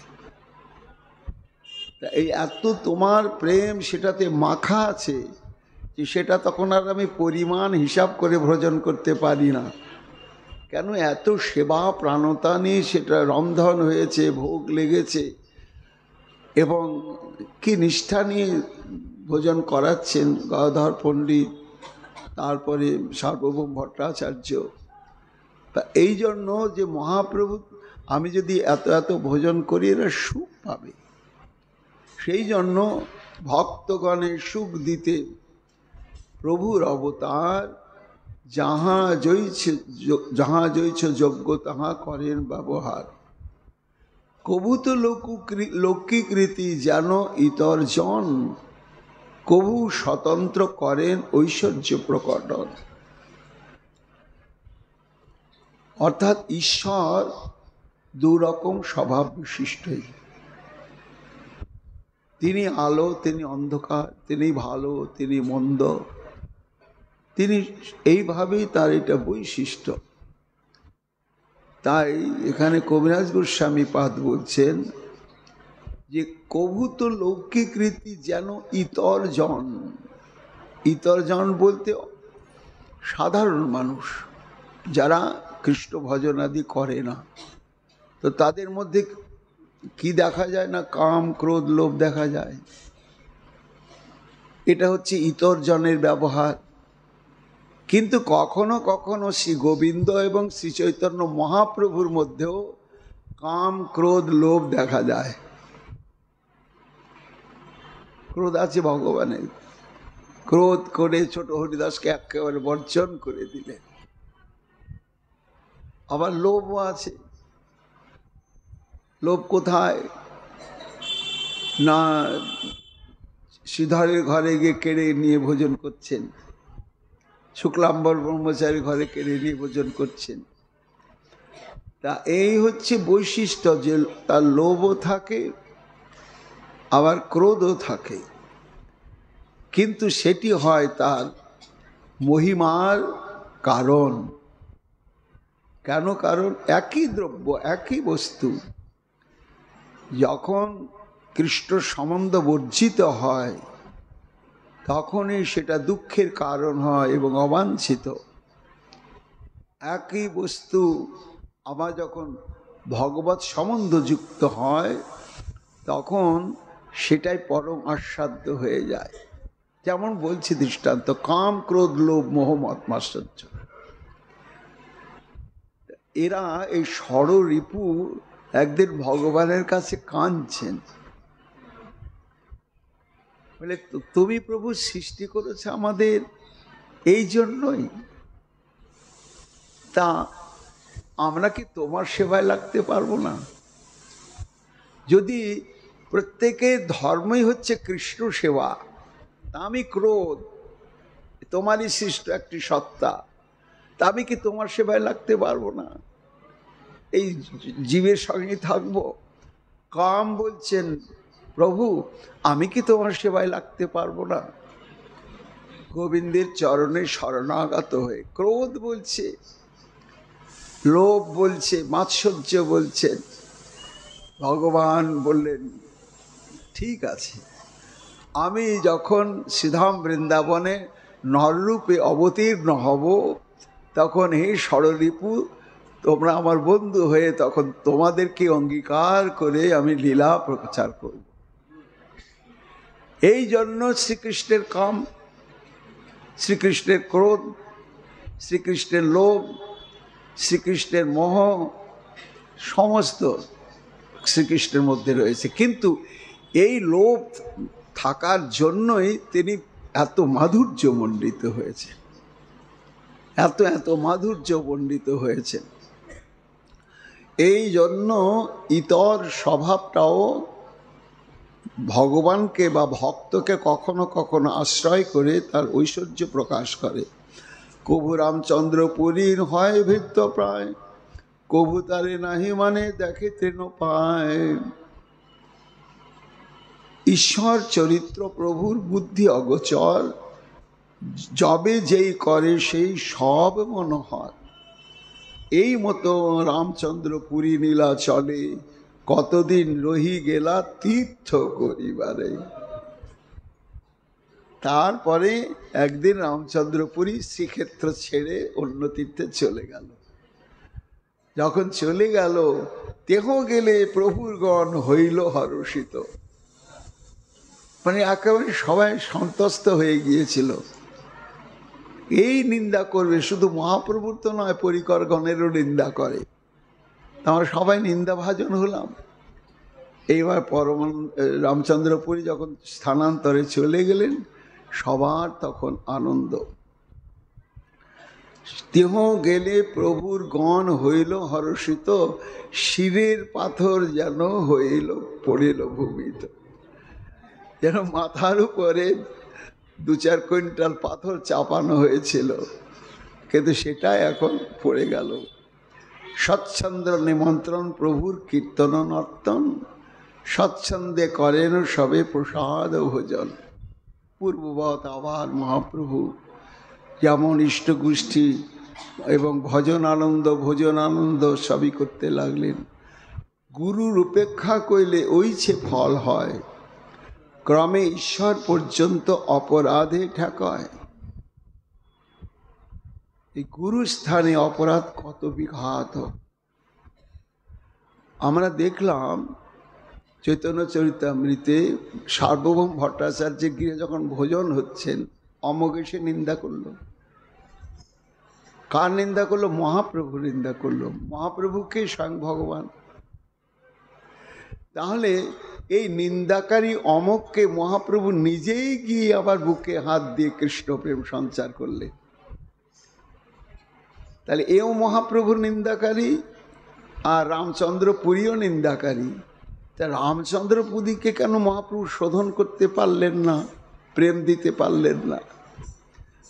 এই এত তোমার প্রেম সেটাতে মাখা আছে যে সেটা তখন আর আমি পরিমাণ হিসাব করে ভোজন করতে পারি না। কেন? এত সেবা প্রাণতা নিয়ে সেটা রন্ধন হয়েছে, ভোগ লেগেছে, এবং কি নিষ্ঠা নিয়ে ভোজন করাচ্ছেন গদাধর পণ্ডিত, তারপরে সার্বভৌম ভট্টাচার্য। তা এই জন্য যে মহাপ্রভু, আমি যদি এত এত ভোজন করি এরা সুখ পাবে, সেই জন্য ভক্তগণের সুখ দিতে প্রভুর অবতার, যাহা জইছ যোগ্য তাহা করেন ব্যবহার। কবু তো লৌকিকরীতি যেন ইতর জন, কবু স্বতন্ত্র করেন ঐশ্বর্য প্রকটন। অর্থাৎ ঈশ্বর দুরকম স্বভাব বিশিষ্টই। তিনি আলো, তিনি অন্ধকার, তিনি ভালো, তিনি মন্দ, তিনি এইভাবেই তার এটা বৈশিষ্ট্য। তাই এখানে কবিরাজ গোস্বামী পাদ বলছেন যে কভু তো লৌকিক রীতি যেন ইতর জন। ইতর জন বলতে সাধারণ মানুষ যারা কৃষ্ণ ভজনাদি করে না, তো তাদের মধ্যে কি দেখা যায় না? কাম, ক্রোধ, লোভ দেখা যায়। এটা হচ্ছে ইতর জনের ব্যবহার। কিন্তু কখনো কখনো শ্রী গোবিন্দ এবং শ্রী চৈতন্য মহাপ্রভুর মধ্যেও কাম, ক্রোধ, লোভ দেখা যায়। ক্রোধ আছে ভগবানের, ক্রোধ করে ছোট হরিদাসকে একেবারে বর্জন করে দিলেন। আবার লোভও আছে। লোভ কোথায়? না শ্রীধরের ঘরে গিয়ে কেড়ে নিয়ে ভোজন করছেন, শুক্লাম্বর ব্রহ্মচারীর ঘরে কেড়ে নিয়ে ভোজন করছেন। তা এই হচ্ছে বৈশিষ্ট্য, যে তার লোভও থাকে আবার ক্রোধও থাকে, কিন্তু সেটি হয় তার মহিমার কারণ। কেন? কারণ একই দ্রব্য, একই বস্তু যখন কৃষ্ণ সম্বন্ধ বর্জিত হয় তখনই সেটা দুঃখের কারণ হয় এবং অবাঞ্ছিত। একই বস্তু আবার যখন ভগবৎ সম্বন্ধ যুক্ত হয় তখন সেটাই পরম আস্বাদ্য হয়ে যায়। যেমন বলছি দৃষ্টান্ত, কাম, ক্রোধ, লোভ, মোহ, মদ, মাৎসর্য, এরা এই ষড়রিপু একদিন ভগবানের কাছে কাঁদছেন, বলে তুমি প্রভু সৃষ্টি করেছে আমাদের এই জন্যই, তা আমরা কি তোমার সেবায় লাগতে পারবো না? যদি প্রত্যেকের ধর্মই হচ্ছে কৃষ্ণ সেবা, তা আমি ক্রোধ, তোমারই সৃষ্ট একটি সত্তা, তা আমি কি তোমার সেবায় লাগতে পারবো না? এই জীবের সঙ্গে থাকবো। কাম বলছেন প্রভু আমি কি তোমার সেবায় লাগতে পারবো না? গোবিন্দের চরণে শরণাগত হয়ে। ক্রোধ বলছে, লোভ বলছে, মাৎসর্য বলছেন। ভগবান বললেন ঠিক আছে, আমি যখন শ্রীধাম বৃন্দাবনে নররূপে অবতীর্ণ হব তখন হে ষড়রিপু তোমরা আমার বন্ধু হয়ে তখন তোমাদেরকে অঙ্গীকার করে আমি লীলা প্রচার করব। এই জন্য শ্রীকৃষ্ণের কাম, শ্রীকৃষ্ণের ক্রোধ, শ্রীকৃষ্ণের লোভ, শ্রীকৃষ্ণের মোহ সমস্ত শ্রীকৃষ্ণের মধ্যে রয়েছে। কিন্তু এই লোভ থাকার জন্যই তিনি এত মাধুর্যমণ্ডিত হয়েছেন, এত এত মাধুর্যমণ্ডিত হয়েছেন। এই জন্য ইতর স্বভাবটাও ভগবানকে বা ভক্তকে কখনো কখনো আশ্রয় করে তার ঐশ্বর্য প্রকাশ করে। কভু রামচন্দ্র পুরীর হয় ভৃত্য প্রায়, কভু তারে নাহি মানে দেখে তৃণ পায়। ঈশ্বর চরিত্র প্রভুর বুদ্ধি অগোচর, যবে যেই করে সেই সব মনোহর। এই মতো রামচন্দ্র পুরী নীলা চলে, কতদিন রহি গেলা তীর্থ করিবারে। তারপরে একদিন রামচন্দ্রপুরী শ্রীক্ষেত্র ছেড়ে অন্য তীর্থে চলে গেল। যখন চলে গেল দেহ গেলে প্রভুর গণ হইল হর্ষিত, মানে একেবারে সবাই সন্তুষ্ট হয়ে গিয়েছিল। এই নিন্দা করবে, শুধু মহাপ্রভুর তো নয়, পরিকর গণেরও নিন্দা করে। আমরা সবাই নিন্দাভাজন হলাম। এইবার রামচন্দ্রপুরী যখন স্থানান্তরে চলে গেলেন সবার তখন আনন্দ। দেহ গেলে প্রভুর গণ হইল হর্ষিত, শিরের পাথর যেন হইল পড়িল ভূমিত। যেন মাথার উপরে 2-4 কুইন্টাল পাথর চাপানো হয়েছিল, কিন্তু সেটা এখন পড়ে গেল। সচ্ছন্দ্র নিমন্ত্রণ প্রভুর কীর্তন নর্তন, স্বচ্ছন্দে করেন সবে প্রসাদ ভোজন। পূর্ববৎ আবার মহাপ্রভু যেমন ইষ্টগোষ্ঠী এবং ভজন আনন্দ সবই করতে লাগলেন। গুরুর উপেক্ষা কইলে ওইছে ফল হয়, ক্রমে ঈশ্বর পর্যন্ত অপরাধে ঠেকায়। এই গুরু স্থানে অপরাধ কত বিঘাত। আমরা দেখলাম চৈতন্য চরিতামৃতে সার্বভৌম ভট্টাচার্যের গৃহে যখন ভোজন হচ্ছেন, অমোঘ এসে নিন্দা করলো। কার নিন্দা করলো? মহাপ্রভু নিন্দা করলো। মহাপ্রভুকে স্বয়ং ভগবান। তাহলে এই নিন্দাকারী অমোঘকে মহাপ্রভু নিজেই গিয়ে আবার বুকে হাত দিয়ে কৃষ্ণ প্রেম সঞ্চার করলে। তাহলে এও মহাপ্রভুর নিন্দাকারী, আর রামচন্দ্র পুরীও নিন্দাকারী। তা রামচন্দ্র পুরীকে কেন মহাপ্রভু শোধন করতে পারলেন না, প্রেম দিতে পারলেন না?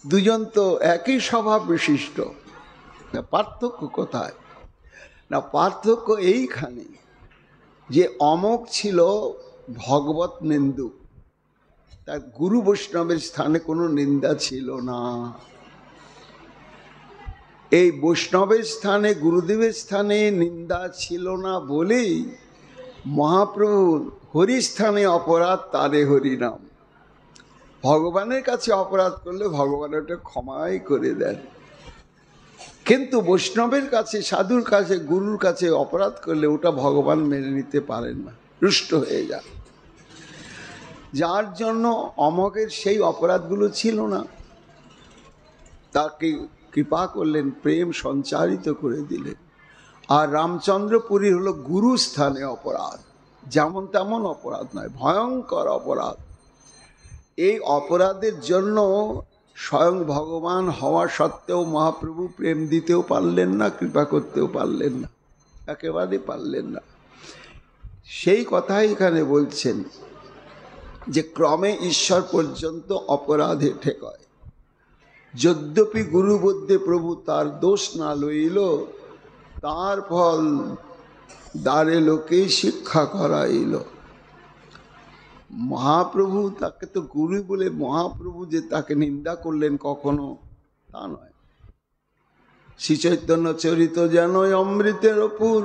দুজন তো একই স্বভাব বিশিষ্ট। পার্থক্য কোথায়? না, পার্থক্য এইখানে যে অমোঘ ছিল ভগবত নিন্দুক, তার গুরু বৈষ্ণবের স্থানে কোনো নিন্দা ছিল না। এই বৈষ্ণবের স্থানে, গুরুদেবের স্থানে নিন্দা ছিল না বলেই মহাপ্রভুর হরিস্থানে অপরাধ তারে হরিনাম। ভগবানের কাছে অপরাধ করলে ভগবান ওটা ক্ষমাই করে দেন, কিন্তু বৈষ্ণবের কাছে, সাধুর কাছে, গুরুর কাছে অপরাধ করলে ওটা ভগবান মেনে নিতে পারেন না, রুষ্ট হয়ে যায়। যার জন্য অমোঘের সেই অপরাধগুলো ছিল না, তাকে কৃপা করলেন, প্রেম সঞ্চারিত করে দিলেন। আর রামচন্দ্রপুরী হলো গুরু স্থানে অপরাধ, যেমন তেমন অপরাধ নয়, ভয়ঙ্কর অপরাধ। এই অপরাধের জন্য স্বয়ং ভগবান হওয়া সত্ত্বেও মহাপ্রভু প্রেম দিতেও পারলেন না, কৃপা করতেও পারলেন না, একেবারে পারলেন না। সেই কথাই এখানে বলছেন যে ক্রমে ঈশ্বর পর্যন্ত অপরাধে ঠেকায়। যদ্যপি গুরু বদ্ধে প্রভু তার দোষ না লইল, তার ফল দ্বারে লোকে শিক্ষা করাইল। মহাপ্রভু তাকে তো গুরু বলে, মহাপ্রভু যে তাকে নিন্দা করলেন কখনো, তা নয়। শ্রী চৈতন্য চরিত যেন অমৃতের অপুর,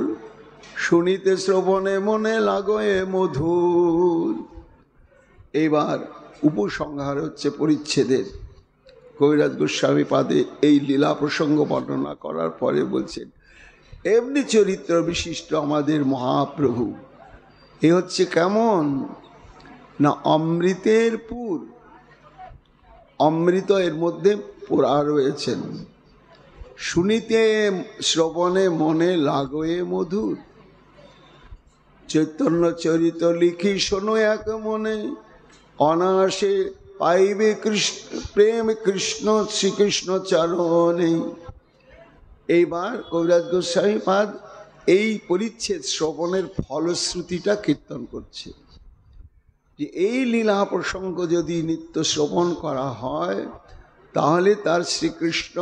শুনিতে শ্রবণে মনে লাগয়ে মধুর। এবার উপসংহার হচ্ছে পরিচ্ছেদের। কবিরাজ গোস্বামী পাদে এই লীলা প্রসঙ্গ বর্ণনা করার পরে বলছেন, এমনি চরিত্র বিশিষ্ট আমাদের মহাপ্রভু। এ হচ্ছে কেমন না, অমৃতের পুর, অমৃত এর মধ্যে পোড়া রয়েছেন। শুনিতে শ্রবণে মনে লাগয়ে মধুর। চৈতন্য চরিত লিখি শোনো এক মনে, অনায়াসে পাইবে কৃষ্ণ প্রেম, কৃষ্ণ শ্রীকৃষ্ণ চরণে। এইবার কবিরাজ গোস্বামী পাদ এই পরিচ্ছেদ শ্রবণের ফলশ্রুতিটা কীর্তন করছে, যে এই লীলা প্রসঙ্গ যদি নিত্য শ্রবণ করা হয় তাহলে তার শ্রীকৃষ্ণ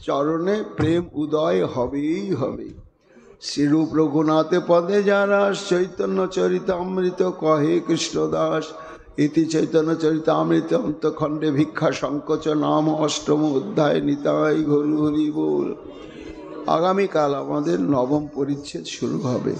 চরণে প্রেম উদয় হবেই হবে। শ্রীরূপ রঘুনাথে পদে যারা চৈতন্য চরিতামৃত কহে কৃষ্ণদাস। ইতি চৈতন্য চরিতামৃত অন্তখণ্ডে ভিক্ষা সংকোচ নাম অষ্টম অধ্যায়। নিতাই গরু হরি বল। আগামীকাল আমাদের নবম পরিচ্ছেদ শুরু হবে।